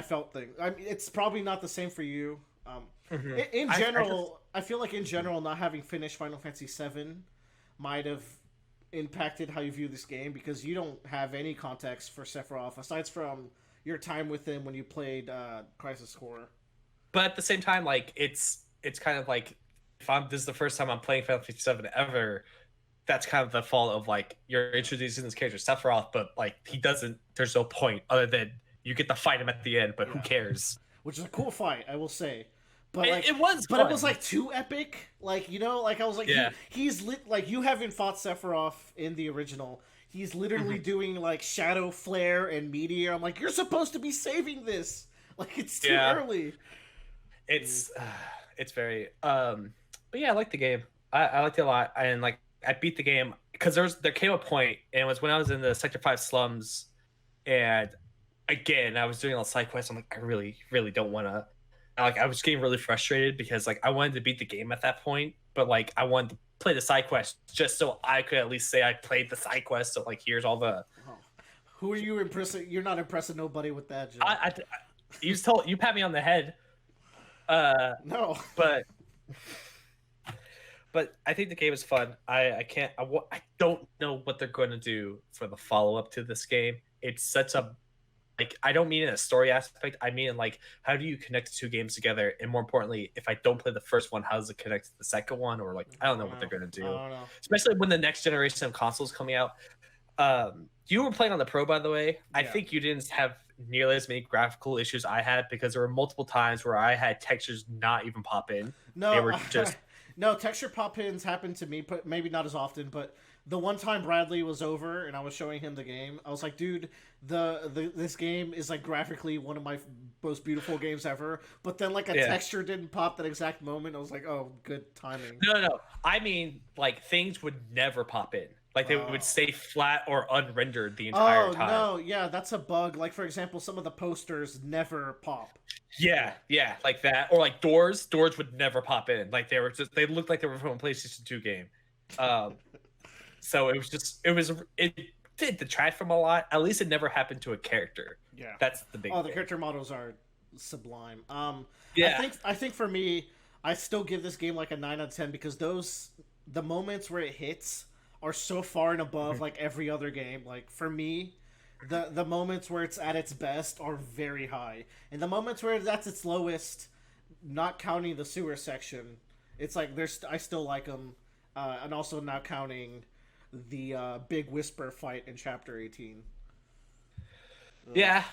felt things. I mean, it's probably not the same for you. In general, I feel like in general, not having finished Final Fantasy VII might have impacted how you view this game because you don't have any context for Sephiroth aside from your time with him when you played Crisis Core. But at the same time, like it's kind of like if this is the first time I'm playing Final Fantasy VII ever, that's kind of the fault of like you're introducing this character Sephiroth, but like he doesn't. There's no point other than you get to fight him at the end, but who cares? Which is a cool fight, I will say. But like, it was, but it was like too epic. Like like I was like, he's lit. Like you haven't fought Sephiroth in the original. He's literally doing like shadow flare and meteor. I'm like, you're supposed to be saving this. Like it's too early. It's very. But yeah, I like the game. I liked it a lot, and like I beat the game because there came a point, and it was when I was in the Sector 5 slums, and again I was doing all the side quests. I'm like, I really, really don't want to. Like I was getting really frustrated because like I wanted to beat the game at that point, but like I wanted to play the side quest just so I could at least say I played the side quest. So like here's all the. Who are you impressing? You're not impressing nobody with that, Joe. You pat me on the head. No, but I think the game is fun. I don't know what they're going to do for the follow up to this game. It's such a like I don't mean in a story aspect. I mean like how do you connect the two games together? And more importantly, if I don't play the first one, how does it connect to the second one? Or like I don't know what they're gonna do. Especially when the next generation of consoles coming out. You were playing on the Pro, by the way. I think you didn't have nearly as many graphical issues I had because there were multiple times where I had textures not even pop in. No, they were just no texture pop ins happened to me, but maybe not as often. But the one time Bradley was over and I was showing him the game, I was like, dude, this game is like graphically one of my most beautiful games ever. But then like a texture didn't pop that exact moment. I was like, oh, good timing. No. I mean, like things would never pop in. Like they would stay flat or unrendered the entire time. Oh no, yeah, that's a bug. Like for example, some of the posters never pop. Yeah, like that. Or like doors would never pop in. Like they looked like they were from a PlayStation 2 game. So it did detract from a lot. At least it never happened to a character. Yeah, that's the big. Oh, the character models are sublime. Yeah, I think for me, I still give this game like a 9 out of 10 because the moments where it hits are so far and above like every other game. Like for me, the moments where it's at its best are very high, and the moments where that's its lowest, not counting the sewer section, it's like I still like them, and also not counting the big whisper fight in chapter 18. Yeah.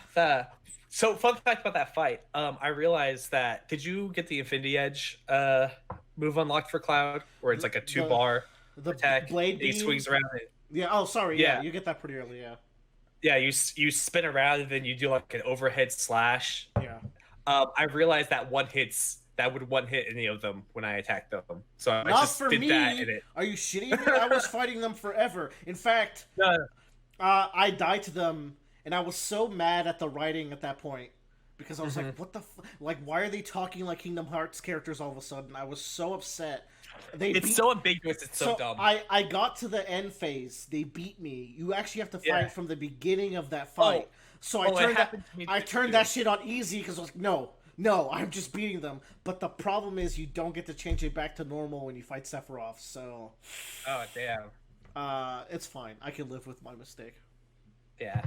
So fun fact about that fight, I realized that. Did you get the Infinity Edge move unlocked for Cloud, where it's like a 2-bar? The attack, blade beam? he swings around it. Yeah. Oh, sorry. Yeah, you get that pretty early. Yeah. Yeah, you spin around and then you do like an overhead slash. Yeah. I realized that would one hit any of them when I attacked them. So I Not just for did me. that in it. Are you shitting me? I was fighting them forever. In fact, no. I died to them, and I was so mad at the writing at that point because I was like, what the like, why are they talking like Kingdom Hearts characters all of a sudden? I was so upset. It's so ambiguous. It's so dumb. I got to the end phase. They beat me. You actually have to fight from the beginning of that fight. So I turned that shit on easy because I was like, no, I'm just beating them. But the problem is you don't get to change it back to normal when you fight Sephiroth. So, oh damn. It's fine. I can live with my mistake. Yeah,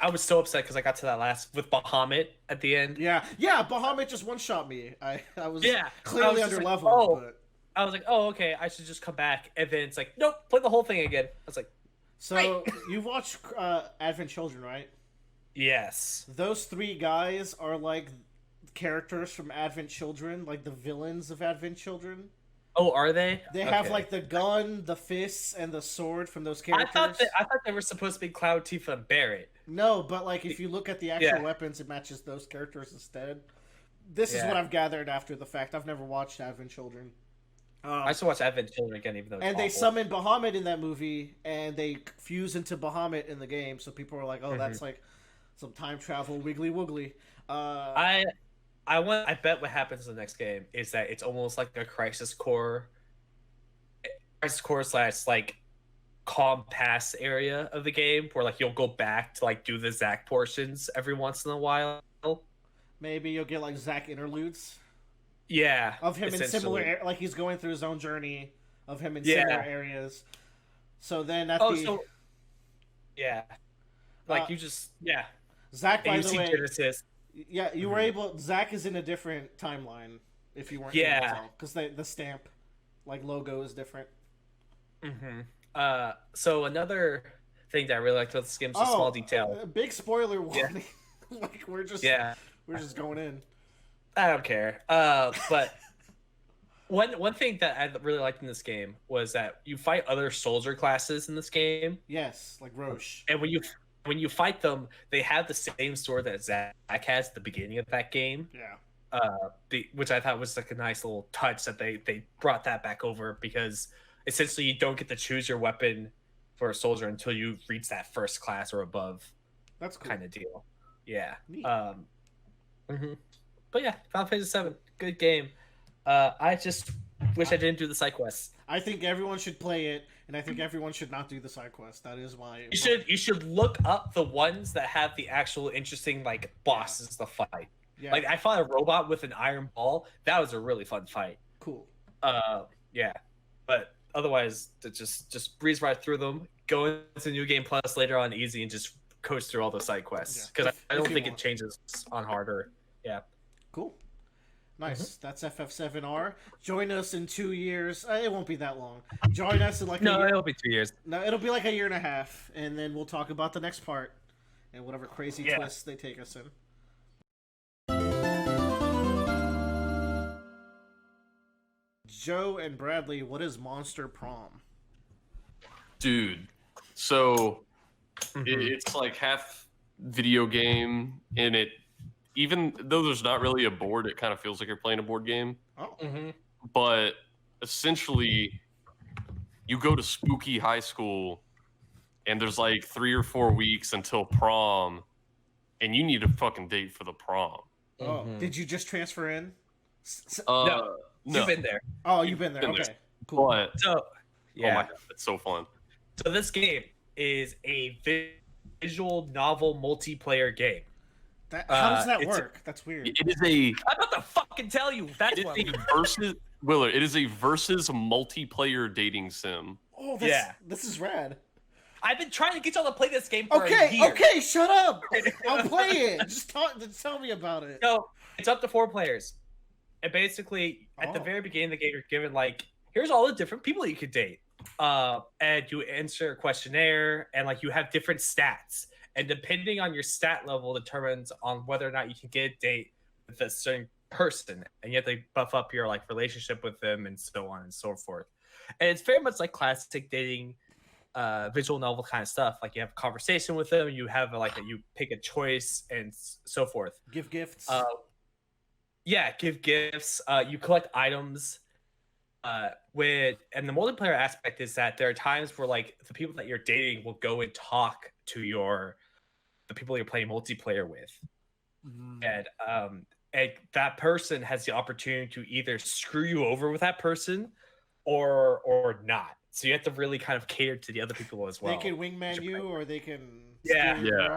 I was so upset because I got to that last with Bahamut at the end. Yeah, Bahamut just one shot me. I was clearly under level. But... I was like, oh, okay, I should just come back. And then it's like, nope, play the whole thing again. I was like, so you've watched Advent Children, right? Yes. Those three guys are like characters from Advent Children, like the villains of Advent Children. Oh, are they? They have like the gun, the fists, and the sword from those characters. I thought they were supposed to be Cloud, Tifa, and Barret. No, but like if you look at the actual weapons, it matches those characters instead. This is what I've gathered after the fact. I've never watched Advent Children. I still watch Advent Children again, even though. And they summon Bahamut in that movie, and they fuse into Bahamut in the game. So people are like, "Oh, that's like some time travel, wiggly woogly." I bet what happens in the next game is that it's almost like a Crisis Core / like calm pass area of the game, where like you'll go back to like do the Zack portions every once in a while. Maybe you'll get like Zack interludes. Yeah, of him in similar, like he's going through his own journey of him in similar areas. So then like you just Zack, by the way, Genesis. Yeah, you were able. Zack is in a different timeline. If you weren't, because the stamp, like logo, is different. So another thing that I really liked about this game is a small detail. Big spoiler warning. Like we're just going in. I don't care. But one thing that I really liked in this game was that you fight other soldier classes in this game. Yes, like Roche. And when you fight them, they have the same sword that Zack has at the beginning of that game. Yeah. Which I thought was like a nice little touch that they brought that back over, because essentially you don't get to choose your weapon for a soldier until you reach that first class or above. That's cool. Kind of deal. Yeah. Neat. But yeah, Final Fantasy VII, good game. I just wish I didn't do the side quests. I think everyone should play it, and I think everyone should not do the side quest. That is my. You should look up the ones that have the actual interesting like bosses to fight. Yeah. Like I fought a robot with an iron ball. That was a really fun fight. Cool. Yeah, but otherwise, just breeze right through them. Go into New Game Plus later on easy and just coast through all the side quests, because I don't think it changes on harder. Yeah. Cool. Nice. That's FF7R. Join us in 2 years. It won't be that long. Join us in like it'll be 2 years. No, it'll be like a year and a half, and then we'll talk about the next part and whatever crazy twists they take us in. Joe and Bradley, what is Monster Prom? Dude, so it's like half video game, and even though there's not really a board, it kind of feels like you're playing a board game. Oh. But essentially, you go to spooky high school, and there's like 3 or 4 weeks until prom, and you need a fucking date for the prom. Oh, did you just transfer in? No. You've been there. Oh, you've been there. Okay, cool. But, so, oh my God, it's so fun. So this game is a visual novel multiplayer game. How does that work? That's weird. It is a. I'm about to fucking tell you. That's what. It is a versus multiplayer dating sim. Oh, this is rad. I've been trying to get y'all to play this game for a year. Okay, shut up. I'll play it. Just tell me about it. So it's up to 4 players, and basically at the very beginning of the game, you're given like, here's all the different people you could date, and you answer a questionnaire, and like you have different stats. And depending on your stat level determines on whether or not you can get a date with a certain person. And you have to buff up your like relationship with them and so on and so forth. And it's very much like classic dating, visual novel kind of stuff. Like you have a conversation with them, you have you pick a choice and so forth. Give gifts. Give gifts. You collect items. And the multiplayer aspect is that there are times where like the people that you're dating will go and talk to the people you're playing multiplayer with, and that person has the opportunity to either screw you over with that person or not. So you have to really kind of cater to the other people as well. They can wingman you, or they can Yeah. steal your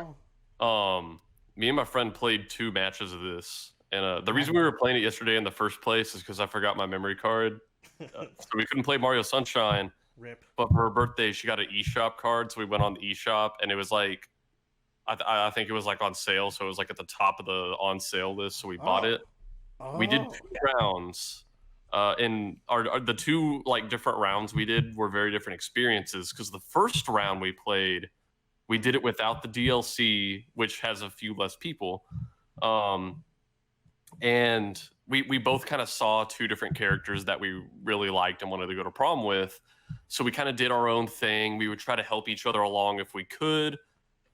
girl. Me and my friend played 2 matches of this, and the reason we were playing it yesterday in the first place is because I forgot my memory card, so we couldn't play Mario Sunshine. Rip. But for her birthday, she got an eShop card, so we went on the eShop, and it was like, I think it was like on sale, so it was like at the top of the on sale list, so we bought it. We did 2 rounds, and the 2 like different rounds we did were very different experiences, because the first round we played, we did it without the DLC, which has a few less people, and we both kind of saw 2 different characters that we really liked and wanted to go to prom with. So we kind of did our own thing. We would try to help each other along if we could.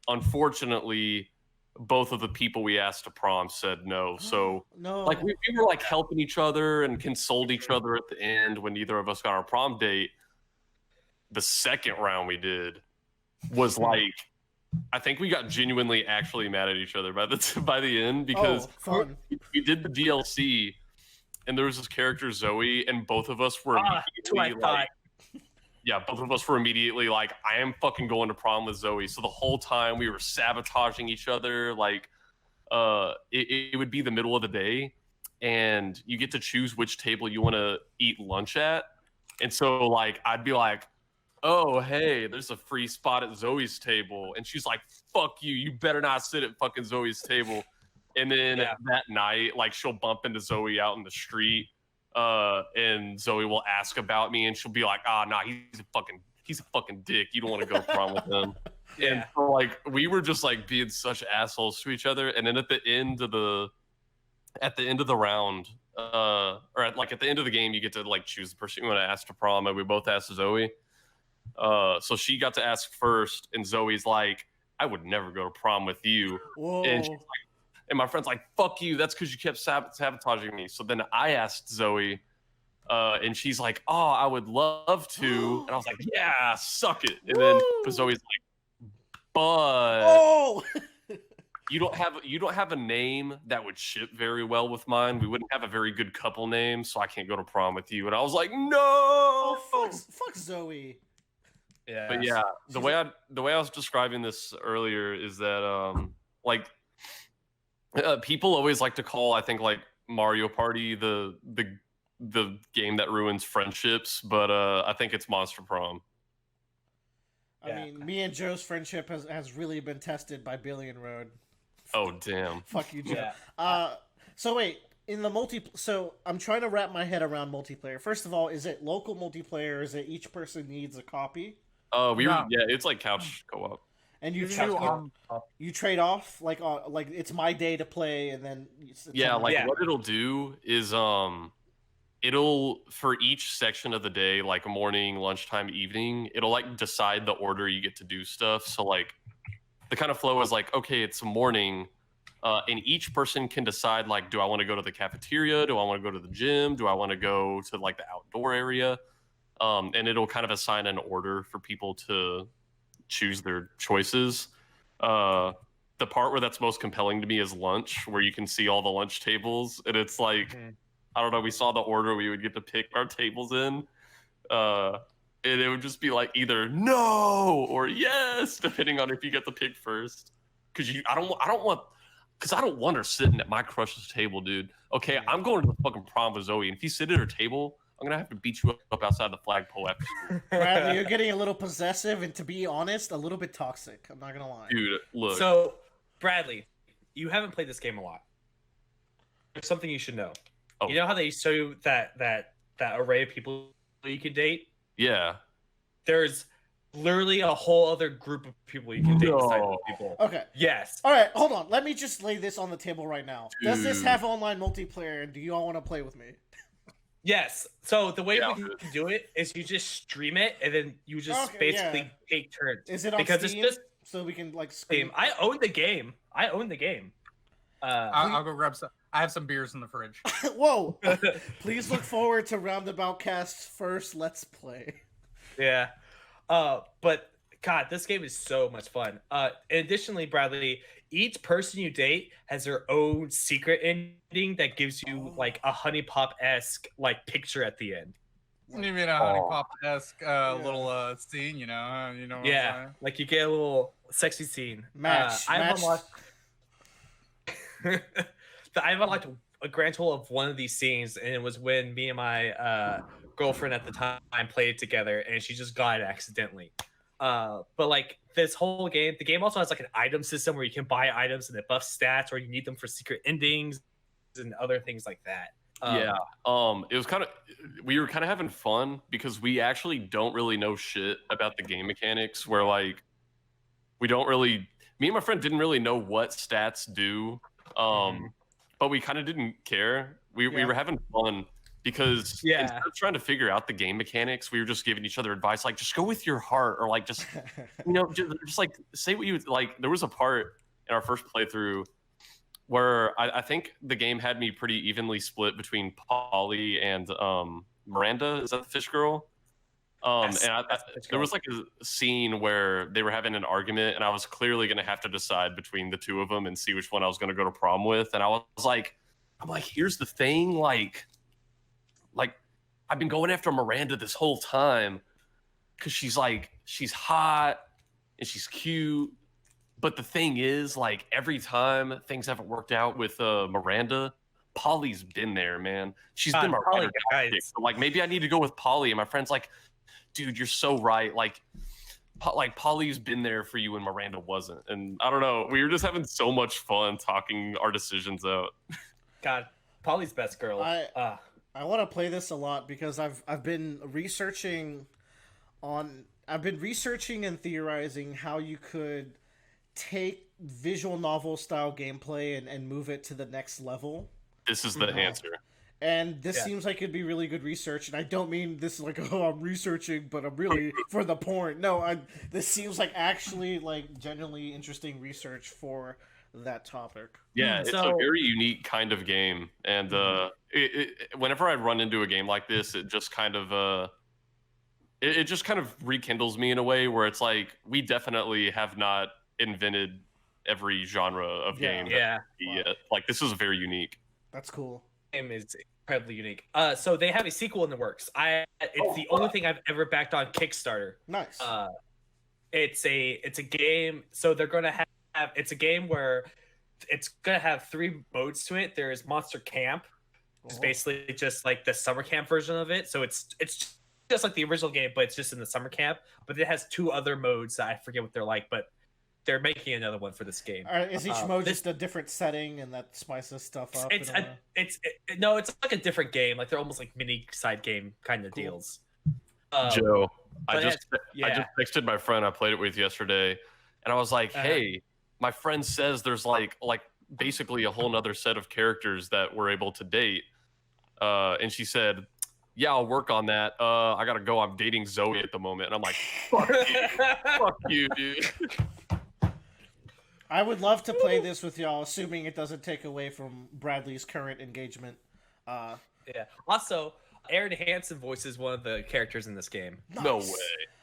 Unfortunately, both of the people we asked to prom said no. So like we were like helping each other and consoled each other at the end when neither of us got our prom date. The second round we did was like, I think we got genuinely actually mad at each other by the end, because we did the DLC and there was this character Zoe, and both of us were both of us were immediately like, I am fucking going to prom with Zoe. So the whole time we were sabotaging each other. Like, it would be the middle of the day, and you get to choose which table you want to eat lunch at. And so, like, I'd be like, oh, hey, there's a free spot at Zoe's table. And she's like, fuck you. You better not sit at fucking Zoe's table. And then that night, like, she'll bump into Zoe out in the street. And Zoe will ask about me, and she'll be like, nah, he's a fucking dick. You don't want to go prom with him. And so, like, we were just like being such assholes to each other. And then at the end of the round, or at the end of the game, you get to like choose the person you want to ask to prom, and we both asked Zoe. So she got to ask first, and Zoe's like, I would never go to prom with you. Whoa. And she's like, and my friend's like, fuck you, that's because you kept sabotaging me. So then I asked Zoe, and she's like, oh, I would love to. And I was like, yeah, suck it. And then Zoe's like, but you don't have a name that would ship very well with mine. We wouldn't have a very good couple name, so I can't go to prom with you. And I was like, no. Oh, fuck Zoe. Yeah. But yeah, the way I was describing this earlier is that people always like to call, I think, like Mario Party the game that ruins friendships, but I think it's Monster Prom. I mean, me and Joe's friendship has really been tested by Billion Road. Oh damn! Fuck you, Joe. So wait, in the so I'm trying to wrap my head around multiplayer. First of all, is it local multiplayer? Or is it each person needs a copy? It's like couch co-op. And you trade off like it's my day to play, and then what it'll do is it'll, for each section of the day, like morning, lunchtime, evening, it'll like decide the order you get to do stuff. So like the kind of flow is like, okay, it's morning, and each person can decide like, do I want to go to the cafeteria? Do I want to go to the gym? Do I want to go to like the outdoor area? And it'll kind of assign an order for people to choose their choices. The part where that's most compelling to me is lunch, where you can see all the lunch tables, and it's like, I don't know, we saw the order we would get to pick our tables in, and it would just be like either no or yes, depending on if you get to pick first. Because I don't want her sitting at my crush's table, dude. Okay, I'm going to the fucking prom with Zoe, and if you sit at her table, I'm gonna have to beat you up outside the flagpole after school. Bradley, you're getting a little possessive, and to be honest, a little bit toxic. I'm not gonna lie. Dude, look. So, Bradley, you haven't played this game a lot. There's something you should know. Oh. You know how they show you that array of people you can date? Yeah. There's literally a whole other group of people you can date besides those people. Okay. Yes. All right, hold on. Let me just lay this on the table right now. Dude. Does this have online multiplayer, and do you all want to play with me? Yes. So the way we can do it is you just stream it, and then you just basically take turns. Is it on because Steam? It's just so we can like Steam. I own the game. I'll go grab some. I have some beers in the fridge. Whoa! Please look forward to Roundabout Cast's first Let's Play. Yeah. But God, this game is so much fun. Additionally, Bradley, each person you date has their own secret ending that gives you like a Honey Pop-esque like picture at the end. You mean a Honey Pop-esque little scene, you know? You know what I'm saying? Like you get a little sexy scene. Match. I've unlocked a grand total of one of these scenes, and it was when me and my girlfriend at the time played it together, and she just got it accidentally. But like this whole game, the game also has like an item system where you can buy items and it buffs stats, or you need them for secret endings and other things like that. It was we were kind of having fun because we actually don't really know shit about the game mechanics, where like me and my friend didn't really know what stats do, but we kind of didn't care. We were having fun because instead of trying to figure out the game mechanics, we were just giving each other advice, like just go with your heart, or like just just like say what you like. There was a part in our first playthrough where I think the game had me pretty evenly split between Polly and Miranda. Is that the fish girl? There was like a scene where they were having an argument, and I was clearly going to have to decide between the two of them and see which one I was going to go to prom with. And I was like, here's the thing, like I've been going after Miranda this whole time because she's hot and she's cute. But the thing is, like, every time things haven't worked out with Miranda, Polly's been there, man. She's been my ride or die chick. So, like, maybe I need to go with Polly. And my friend's like, dude, you're so right. Like Polly's been there for you and Miranda wasn't. And I don't know. We were just having so much fun talking our decisions out. God, Polly's best girl. I want to play this a lot because I've been researching and theorizing how you could take visual novel style gameplay and move it to the next level. This is the answer. And this seems like it'd be really good research. And I don't mean this like, oh, I'm researching, but I'm really for the porn. No, this seems like actually like genuinely interesting research for that topic. Yeah, it's a very unique kind of game. And whenever I run into a game like this, it just kind of it just kind of rekindles me in a way where it's like we definitely have not invented every genre of game yet. Like this is very unique. That's cool. Game is incredibly unique. So they have a sequel in the works. It's the only thing I've ever backed on Kickstarter. Nice. It's a game. So they're gonna have. It's a game where it's gonna have 3 modes to it. There's Monster Camp. It's basically just like the summer camp version of it. So it's just like the original game, but it's just in the summer camp. But it has 2 other modes that I forget what they're like, but they're making another one for this game. Is each mode just a different setting and that spices stuff up? It's like a different game. Like they're almost like mini side game kind of deals. Joe, I just texted my friend I played it with yesterday, and I was like, hey, my friend says there's like basically a whole nother set of characters that we're able to date. And she said, yeah, I'll work on that. I gotta go. I'm dating Zoe at the moment. And I'm like, fuck you. Fuck you, dude. I would love to play this with y'all, assuming it doesn't take away from Bradley's current engagement. Also, Aaron Hansen voices one of the characters in this game. Nice. No way.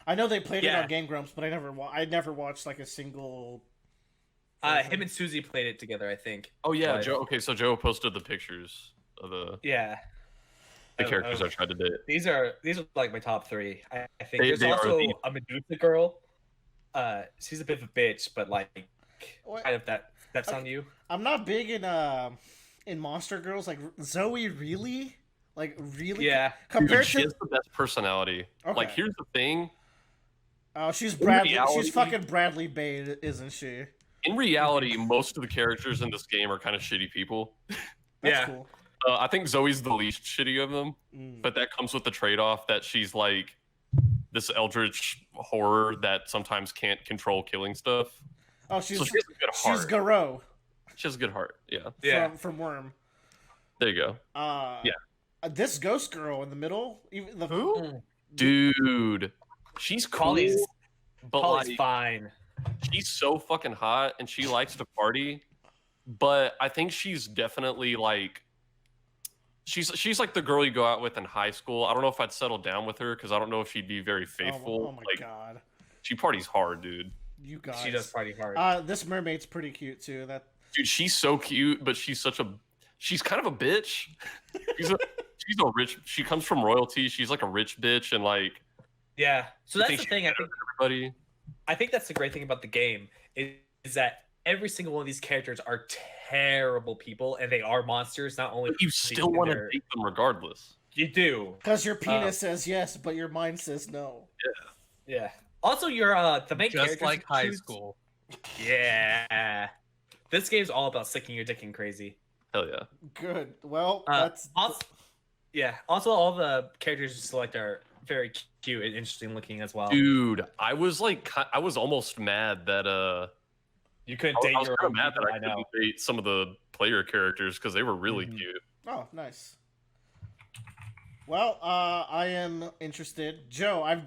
I know they played it on Game Grumps, but I never watched like a single. Him and Susie played it together, I think. Oh yeah, Joe. Okay, so Joe posted the pictures of the characters I tried to date. These are like my top 3. I think there's also a Medusa girl. She's a bit of a bitch, but like kind of that's on you. I'm not big in monster girls. Like Zoe, really? Compared she has the best personality. Okay. Like here's the thing. Oh, she's Bradley. She's fucking Bradley Bay, isn't she? In reality, most of the characters in this game are kind of shitty people. That's cool. I think Zoe's the least shitty of them, but that comes with the trade-off that she's like this eldritch horror that sometimes can't control killing stuff. Oh, she has a good heart. She's Garou. She has a good heart. Yeah. From Worm. There you go. This ghost girl in the middle. Who? Dude, she's cool. Polly's fine. She's so fucking hot, and she likes to party. But I think she's definitely like. She's like the girl you go out with in high school. I don't know if I'd settle down with her because I don't know if she'd be very faithful. Oh my god. She parties hard, dude. You guys. She does party hard. This mermaid's pretty cute too. Dude, she's so cute, but she's kind of a bitch. She's a rich. She comes from royalty. She's like a rich bitch, and like. Yeah. So that's the thing. Everybody. I think that's the great thing about the game is that every single one of these characters are terrible people, and they are monsters. Not only but you still want to date them regardless. You do, because your penis says yes, but your mind says no. Yeah. Also, you're the main character. Just like high school. Yeah. This game's all about sticking your dick in crazy. Hell yeah. Good. Well, that's also, yeah. Also, all the characters you select are very cute and interesting looking as well. Dude, I was almost mad that you couldn't date your own mad people, that I couldn't date some of the player characters because they were really cute. Oh, nice. Well, I am interested, Joe.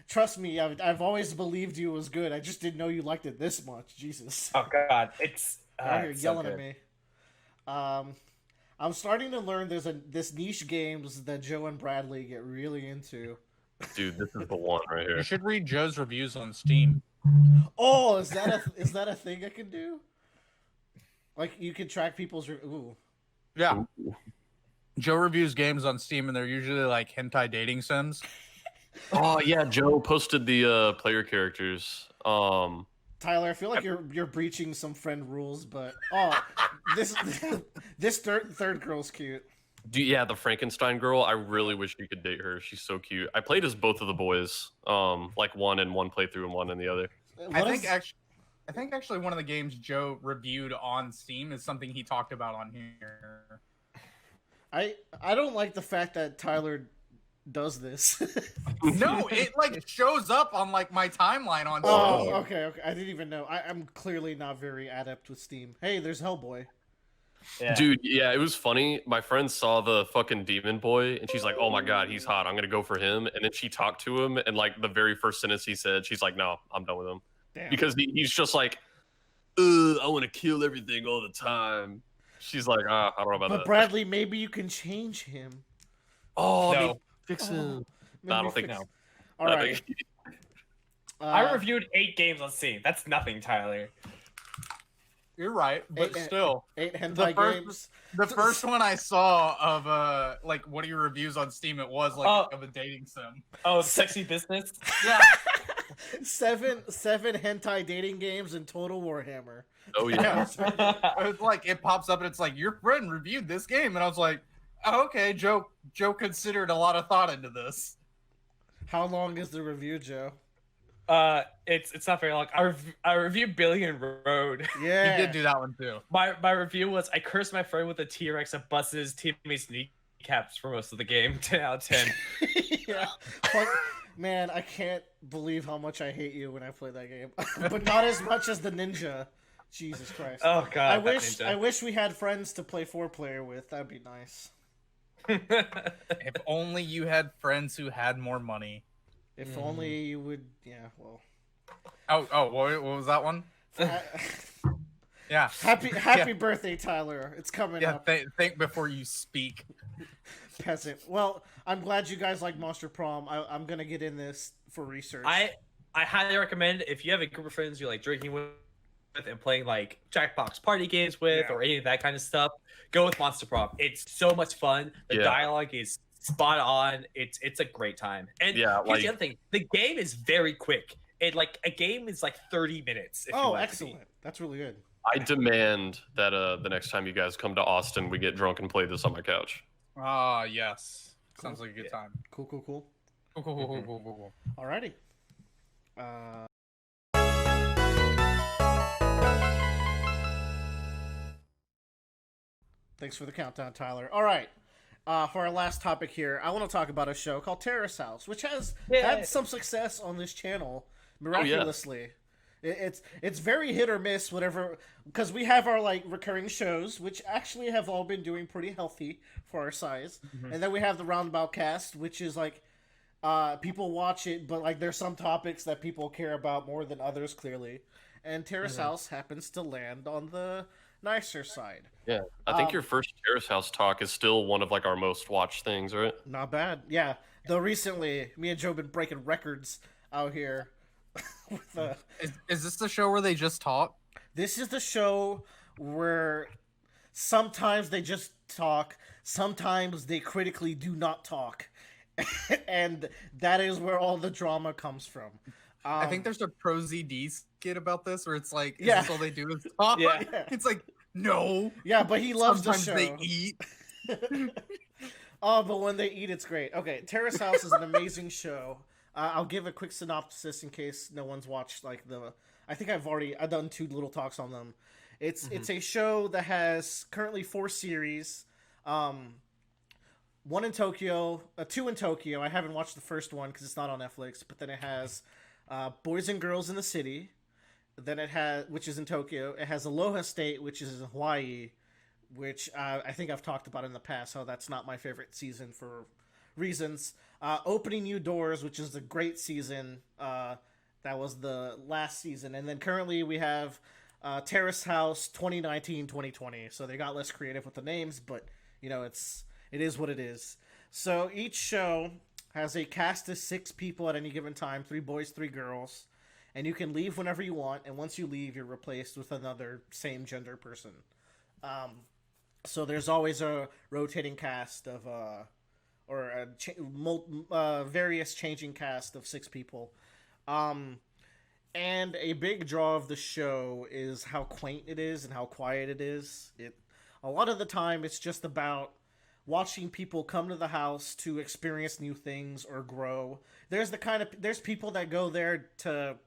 Trust me, I've always believed you was good. I just didn't know you liked it this much. Jesus. Oh God, it's you're yelling at me. I'm starting to learn there's this niche games that Joe and Bradley get really into. Dude, this is the one right here. You should read Joe's reviews on Steam. Oh, is that a thing I can do? Like you can track people's ooh. Yeah. Ooh. Joe reviews games on Steam, and they're usually like hentai dating sims. Oh yeah, Joe posted the player characters. Tyler, I feel like you're breaching some friend rules, but this third girl's cute. Yeah, the Frankenstein girl. I really wish you could date her. She's so cute. I played as both of the boys, like one in one playthrough and one in the other. I think actually one of the games Joe reviewed on Steam is something he talked about on here. I don't like the fact that Tyler does this. No, it like shows up on like my timeline on Steam. Oh, okay. I didn't even know. I'm clearly not very adept with Steam. Hey, there's Hellboy. Yeah. Dude, yeah, it was funny. My friend saw the fucking demon boy, and she's like, "Oh my god, he's hot. I'm gonna go for him." And then she talked to him, and like the very first sentence he said, she's like, "No, I'm done with him." Damn. Because he's just like, I want to kill everything all the time. She's like, I don't know about that. But Bradley, maybe you can change him. Oh, no. Fix him. I don't think no. All right. I reviewed 8 games on Steam. That's nothing, Tyler. You're right, but still, 8 hentai games. The first one I saw of like one of your reviews on Steam, it was like of a dating sim. Oh, Sexy Business. Yeah. 7 hentai dating games in Total Warhammer. Oh yeah. It's like it pops up and it's like your friend reviewed this game, and I was like, oh, okay, Joe considered a lot of thought into this. How long is the review, Joe? It's not very long. I reviewed Billion Road. Yeah, you did do that one too. My review was I cursed my friend with a T-Rex and busted his teammates' kneecaps for most of the game. 10 out of 10. Yeah. Man, I can't believe how much I hate you when I play that game, but not as much as the ninja. Jesus Christ! Oh God! I wish we had friends to play 4-player with. That'd be nice. If only you had friends who had more money. If only you would. Yeah. Well. Oh! What was that one? Yeah. Happy birthday, Tyler! It's coming up. Think before you speak. Peasant. Well, I'm glad you guys like Monster Prom. I'm gonna get in this for research. I highly recommend if you have a group of friends you like drinking with and playing like Jackbox party games with or any of that kind of stuff, go with Monster Prom. It's so much fun. The dialogue is spot on. It's a great time. And here's the other thing: the game is very quick. A game is like 30 minutes. Oh, excellent! That's really good. I demand that the next time you guys come to Austin, we get drunk and play this on my couch. Ah, yes. Sounds like a good time. Cool. Cool. Alrighty. Thanks for the countdown, Tyler. All right. For our last topic here, I want to talk about a show called Terrace House, which has had some success on this channel miraculously. It's very hit or miss, whatever, because we have our like recurring shows, which actually have all been doing pretty healthy for our size, and then we have the Roundabout cast, which is like people watch it, but like there's some topics that people care about more than others, clearly, and Terrace House happens to land on the nicer side. Yeah, I think your first Terrace House talk is still one of like our most watched things, right? Not bad. Yeah, though recently me and Joe have been breaking records out here. Is this the show where they just talk? This is the show where sometimes they just talk, sometimes they critically do not talk. And that is where all the drama comes from. I think there's a Pro ZD skit about this where it's like, is Yeah. this all they do is talk? Yeah. It's like, no. Yeah, but he loves Sometimes the show. they eat. Oh, but when they eat, it's great. Okay, Terrace House is an amazing show. I'll give a quick synopsis in case no one's watched like the. I think I've done 2 little talks on them. It's a show that has currently 4 series, 1 in Tokyo, 2 in Tokyo. I haven't watched the first one because it's not on Netflix. But then it has Boys and Girls in the City. Then it has, which is in Tokyo. It has Aloha State, which is in Hawaii, which I think I've talked about in the past. How that's not my favorite season for reasons. Opening New Doors, which is a great season. That was the last season. And then currently we have Terrace House 2019-2020. So they got less creative with the names, but you know, it is what it is. So each show has a cast of 6 people at any given time, 3 boys, 3 girls. And you can leave whenever you want, and once you leave, you're replaced with another same gender person. So there's always a rotating cast of various changing cast of 6 people. And a big draw of the show is how quaint it is and how quiet it is. A lot of the time it's just about watching people come to the house to experience new things or grow. There's people that go there to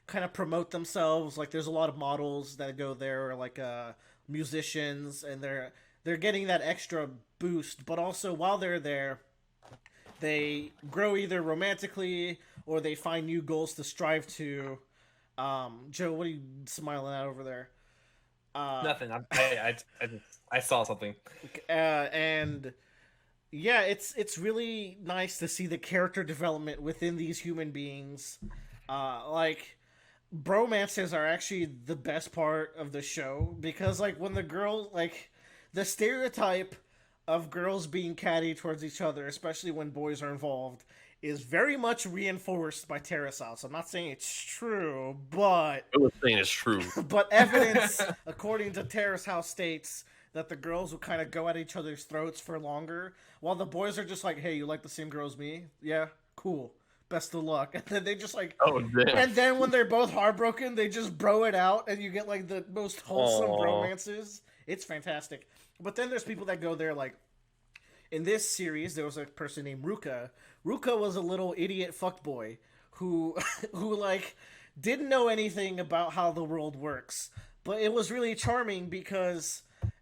kind of promote themselves. Like there's a lot of models that go there, or like musicians, and they're getting that extra boost. But also while they're there, they grow either romantically or they find new goals to strive to. Joe, what are you smiling at over there? Nothing. I saw something. And yeah, it's really nice to see the character development within these human beings. Like bromances are actually the best part of the show, because like when the girl, like the stereotype of girls being catty towards each other, especially when boys are involved, is very much reinforced by Terrace House. I'm not saying it's true, but I'm not saying it's true. But evidence, according to Terrace House, states that the girls will kind of go at each other's throats for longer, while the boys are just like, "Hey, you like the same girl as me? Yeah, cool. Best of luck." And then they just like, oh damn. And then when they're both heartbroken, they just bro it out, and you get like the most wholesome romances. It's fantastic. But then there's people that go there like, in this series, there was a person named Ruka. Ruka was a little idiot fuckboy who like didn't know anything about how the world works. But it was really charming because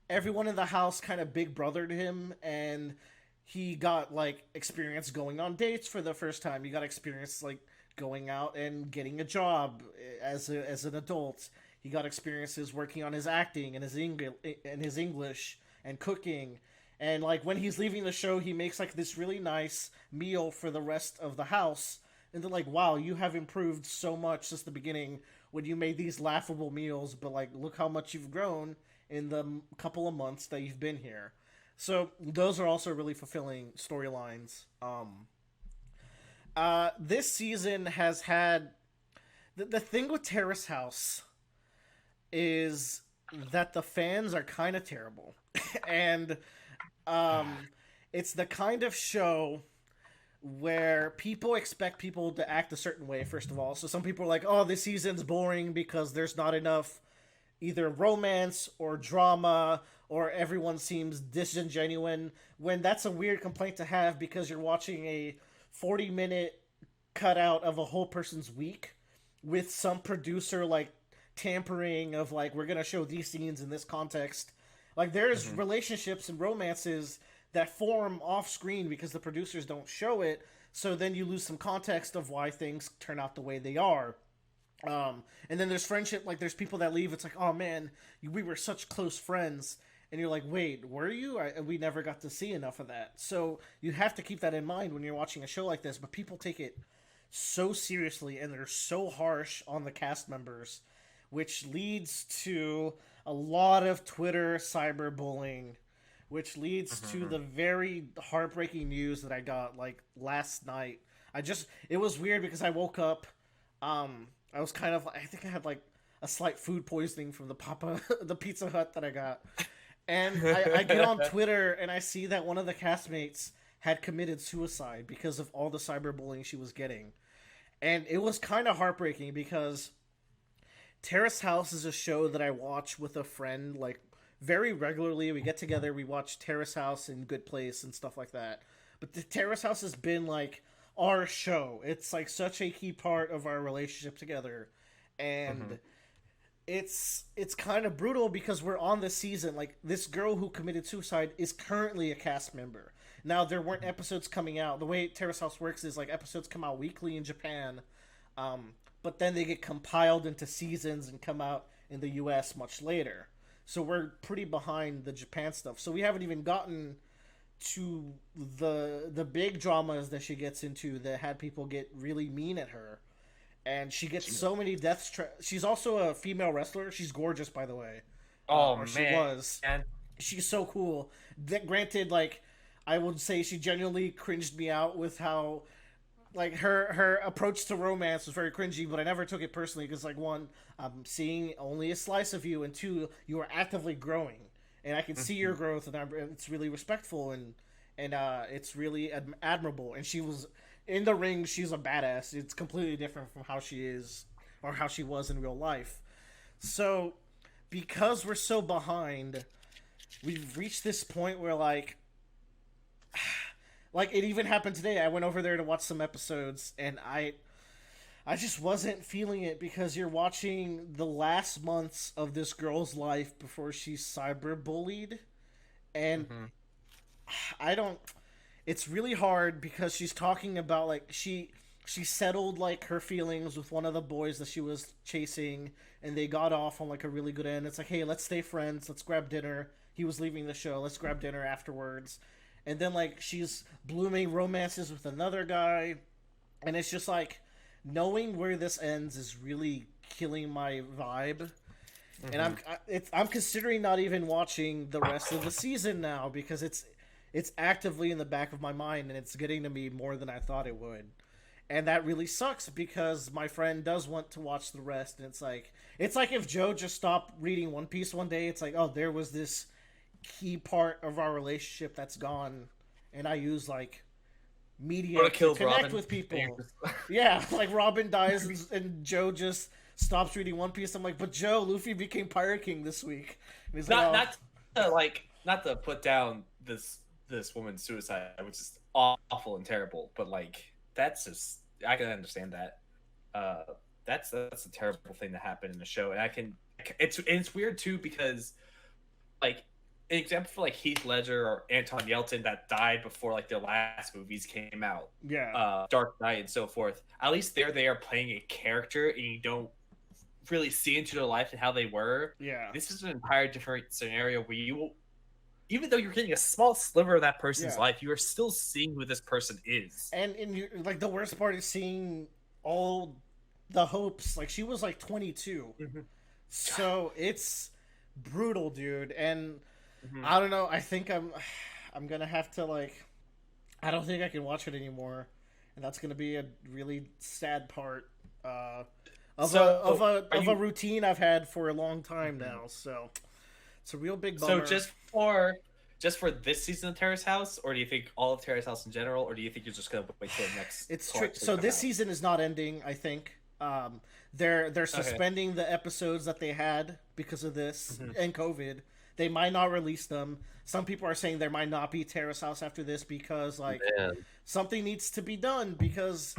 everyone in the house kind of big brothered him, and he got like experience going on dates for the first time. He got experience like going out and getting a job as an adult. He got experiences working on his acting and his English and cooking. And like when he's leaving the show, he makes like this really nice meal for the rest of the house. And they're like, "Wow, you have improved so much since the beginning when you made these laughable meals, but like look how much you've grown in the couple of months that you've been here." So those are also really fulfilling storylines. This season has had the thing with Terrace House is that the fans are kind of terrible. And it's the kind of show where people expect people to act a certain way, first of all. So some people are like, "Oh, this season's boring because there's not enough either romance or drama, or everyone seems disingenuous," when that's a weird complaint to have, because you're watching a 40-minute cutout of a whole person's week with some producer like tampering of like, "We're gonna show these scenes in this context." Like there's relationships and romances that form off screen because the producers don't show it, so then you lose some context of why things turn out the way they are. And then there's friendship, like there's people that leave, it's like, "Oh man, we were such close friends," and you're like, "Wait, were you? We never got to see enough of that." So you have to keep that in mind when you're watching a show like this, but people take it so seriously and they're so harsh on the cast members, which leads to a lot of Twitter cyberbullying, which leads to the very heartbreaking news that I got like last night. It was weird because I woke up I was kind of, I think I had like a slight food poisoning from the Pizza Hut that I got. And I get on Twitter and I see that one of the castmates had committed suicide because of all the cyberbullying she was getting. And it was kind of heartbreaking because Terrace House is a show that I watch with a friend, like, very regularly. We get together, we watch Terrace House and Good Place and stuff like that. But the Terrace House has been, like, our show. It's, like, such a key part of our relationship together. And it's kind of brutal because we're on this season. Like, this girl who committed suicide is currently a cast member. Now, there weren't episodes coming out. The way Terrace House works is, like, episodes come out weekly in Japan, but then they get compiled into seasons and come out in the US much later. So we're pretty behind the Japan stuff. So we haven't even gotten to the big dramas that she gets into that had people get really mean at her. And she gets so many deaths. She's also a female wrestler. She's gorgeous, by the way. Oh, man. She was. And she's so cool. Granted, like, I would say she genuinely cringed me out with how, like, her approach to romance was very cringy, but I never took it personally because, like, one, I'm seeing only a slice of you, and two, you are actively growing, and I can see your growth, and it's really respectful, and it's really admirable. And she was in the ring, she's a badass. It's completely different from how she is or how she was in real life. So because we're so behind, we've reached this point where, like it even happened today. I went over there to watch some episodes, and I just wasn't feeling it because you're watching the last months of this girl's life before she's cyberbullied, and it's really hard because she's talking about, like, she settled, like, her feelings with one of the boys that she was chasing, and they got off on, like, a really good end. It's like, hey, let's stay friends, let's grab dinner. He was leaving the show, let's grab dinner afterwards. And then, like, she's blooming romances with another guy. And it's just, like, knowing where this ends is really killing my vibe. And I'm considering not even watching the rest of the season now because it's actively in the back of my mind and it's getting to me more than I thought it would. And that really sucks because my friend does want to watch the rest. And it's like if Joe just stopped reading One Piece one day, it's like, oh, there was this key part of our relationship that's gone, and I use, like, media to connect Robin with people. Yeah, like, Robin dies and Joe just stops reading One Piece. I'm like, but Joe, Luffy became Pirate King this week. And he's not to put down this woman's suicide, which is awful and terrible, but, like, that's just, I can understand that. That's a terrible thing to happen in the show, and it's weird too because, like, an example for, like, Heath Ledger or Anton Yelchin that died before, like, their last movies came out. Yeah. Dark Knight and so forth. At least they are playing a character and you don't really see into their life and how they were. Yeah. This is an entire different scenario where you will, even though you're getting a small sliver of that person's life, you are still seeing who this person is. And like, the worst part is seeing all the hopes. Like, she was, like, 22. So it's brutal, dude. And I don't know. I think I'm gonna have to, like, I don't think I can watch it anymore, and that's gonna be a really sad part of a routine I've had for a long time now. So it's a real big bummer. So just for this season of Terrace House, or do you think all of Terrace House in general, or do you think you're just gonna wait till the next? So this season is not ending, I think. They're suspending the episodes that they had because of this and COVID. They might not release them. Some people are saying there might not be Terrace House after this because, like, something needs to be done. Because,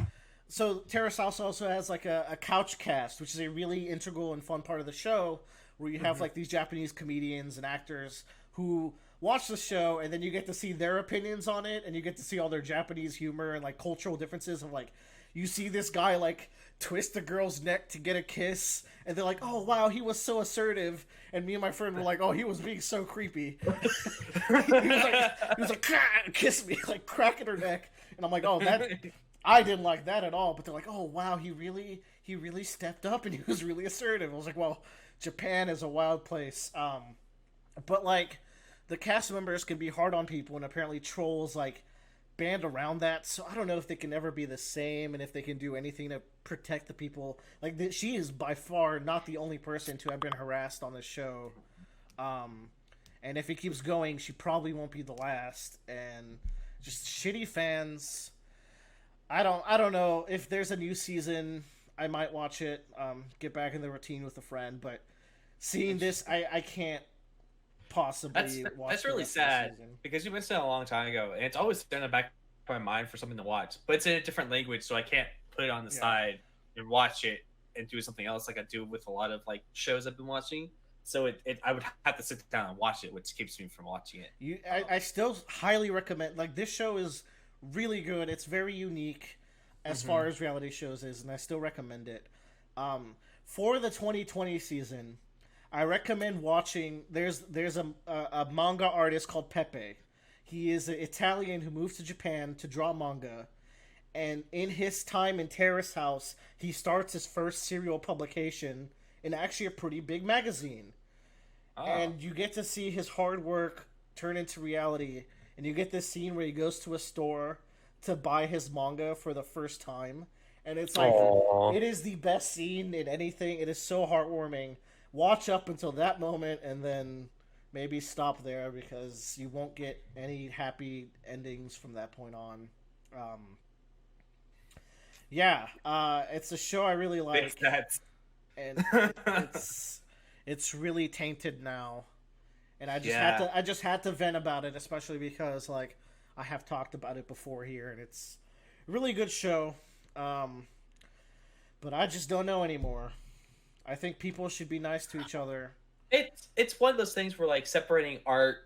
so Terrace House also has, like, a couch cast, which is a really integral and fun part of the show, where you have like these Japanese comedians and actors who watch the show, and then you get to see their opinions on it, and you get to see all their Japanese humor and, like, cultural differences of, like, you see this guy, like, twist a girl's neck to get a kiss, and they're like, oh, wow, he was so assertive. And me and my friend were like, oh, he was being so creepy. he was like, kiss me, like, cracking her neck. And I'm like, oh, I didn't like that at all. But they're like, oh, wow, he really stepped up, and he was really assertive. I was like, well, Japan is a wild place. But, like, the cast members can be hard on people, and apparently trolls, like, band around that, so I don't know if they can ever be the same and if they can do anything to protect the people. Like, she is by far not the only person to have been harassed on this show. And if it keeps going, she probably won't be the last. And just shitty fans. I don't know if there's a new season. I might watch it. Get back in the routine with a friend. But seeing this, I can't possibly watch. That's really sad because you mentioned it a long time ago, and it's always in the back of my mind for something to watch. But it's in a different language, so I can't put it on the side and watch it and do something else like I do with a lot of like shows I've been watching. So I would have to sit down and watch it, which keeps me from watching it. I still highly recommend. Like, this show is really good. It's very unique as far as reality shows is, and I still recommend it. For the 2020 season, I recommend watching. There's a manga artist called Pepe. He is an Italian who moved to Japan to draw manga, and in his time in Terrace House, he starts his first serial publication in actually a pretty big magazine. Oh. And you get to see his hard work turn into reality. And you get this scene where he goes to a store to buy his manga for the first time. And it's like, it is the best scene in anything. It is so heartwarming. Watch up until that moment and then maybe stop there because you won't get any happy endings from that point on. It's a show I really like. And it's really tainted now, and I just had to vent about it, especially because like I have talked about it before here, and it's a really good show, but I just don't know anymore. I think people should be nice to each other. It's one of those things where like separating art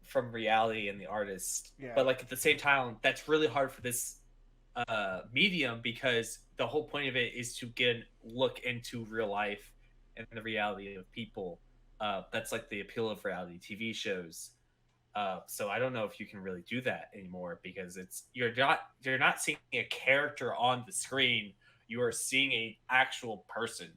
from reality and the artist, but like at the same time, that's really hard for this medium because the whole point of it is to get a look into real life and the reality of people. That's like the appeal of reality TV shows. So I don't know if you can really do that anymore because you're not seeing a character on the screen. You are seeing an actual person.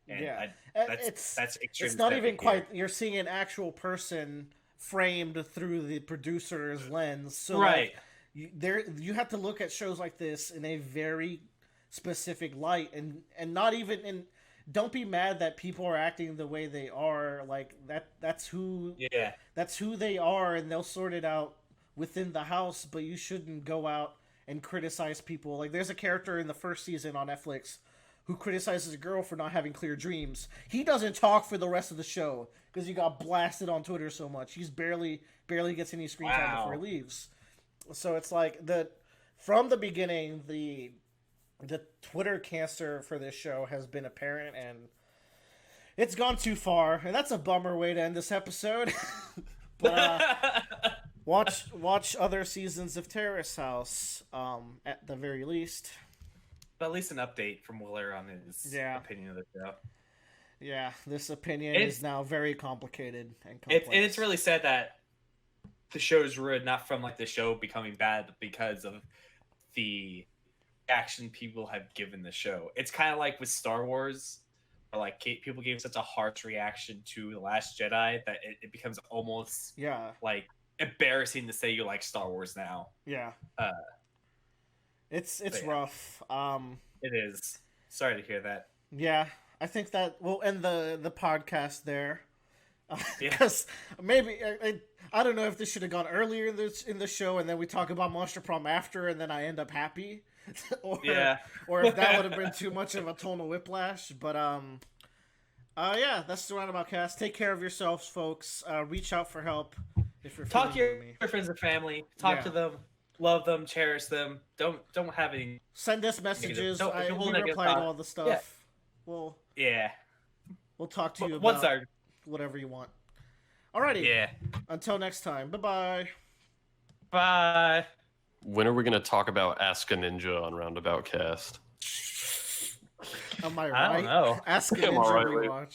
And that's extremely. It's not even quite. You're seeing an actual person framed through the producer's lens. So right. You have to look at shows like this in a very specific light and not even in. Don't be mad that people are acting the way they are. Like that's who they are, and they'll sort it out within the house. But you shouldn't go out and criticize people. Like, there's a character in the first season on Netflix who criticizes a girl for not having clear dreams. He doesn't talk for the rest of the show because he got blasted on Twitter so much. He's barely gets any screen time before he leaves. So it's like from the beginning, the Twitter cancer for this show has been apparent, and it's gone too far, and that's a bummer way to end this episode. But watch other seasons of Terrace House, at the very least. But at least an update from Willer on his opinion of the show. Yeah, this opinion is now very complicated and complex. And it's really sad that the show is ruined not from like the show becoming bad, but because of the action people have given the show. It's kind of like with Star Wars, where like people gave such a harsh reaction to The Last Jedi that it becomes almost like embarrassing to say you like Star Wars now. Yeah. It's rough. It is. Sorry to hear that. Yeah, I think that we'll end the podcast there. Because maybe I don't know if this should have gone earlier in the show, and then we talk about Monster Prom after, and then I end up happy, or if that would have been too much of a tonal whiplash. But that's the Roundabout Cast. Take care of yourselves, folks. Reach out for help if you're talk to your friends and family. Talk to them. Love them, cherish them. Don't have any. Send us messages. We reply to all the stuff. Yeah. We'll talk to you about whatever you want. Alrighty. Yeah. Until next time. Bye-bye. Bye. When are we going to talk about Ask a Ninja on Roundabout Cast? Am I right? I don't know. Ask a Ninja rewatch.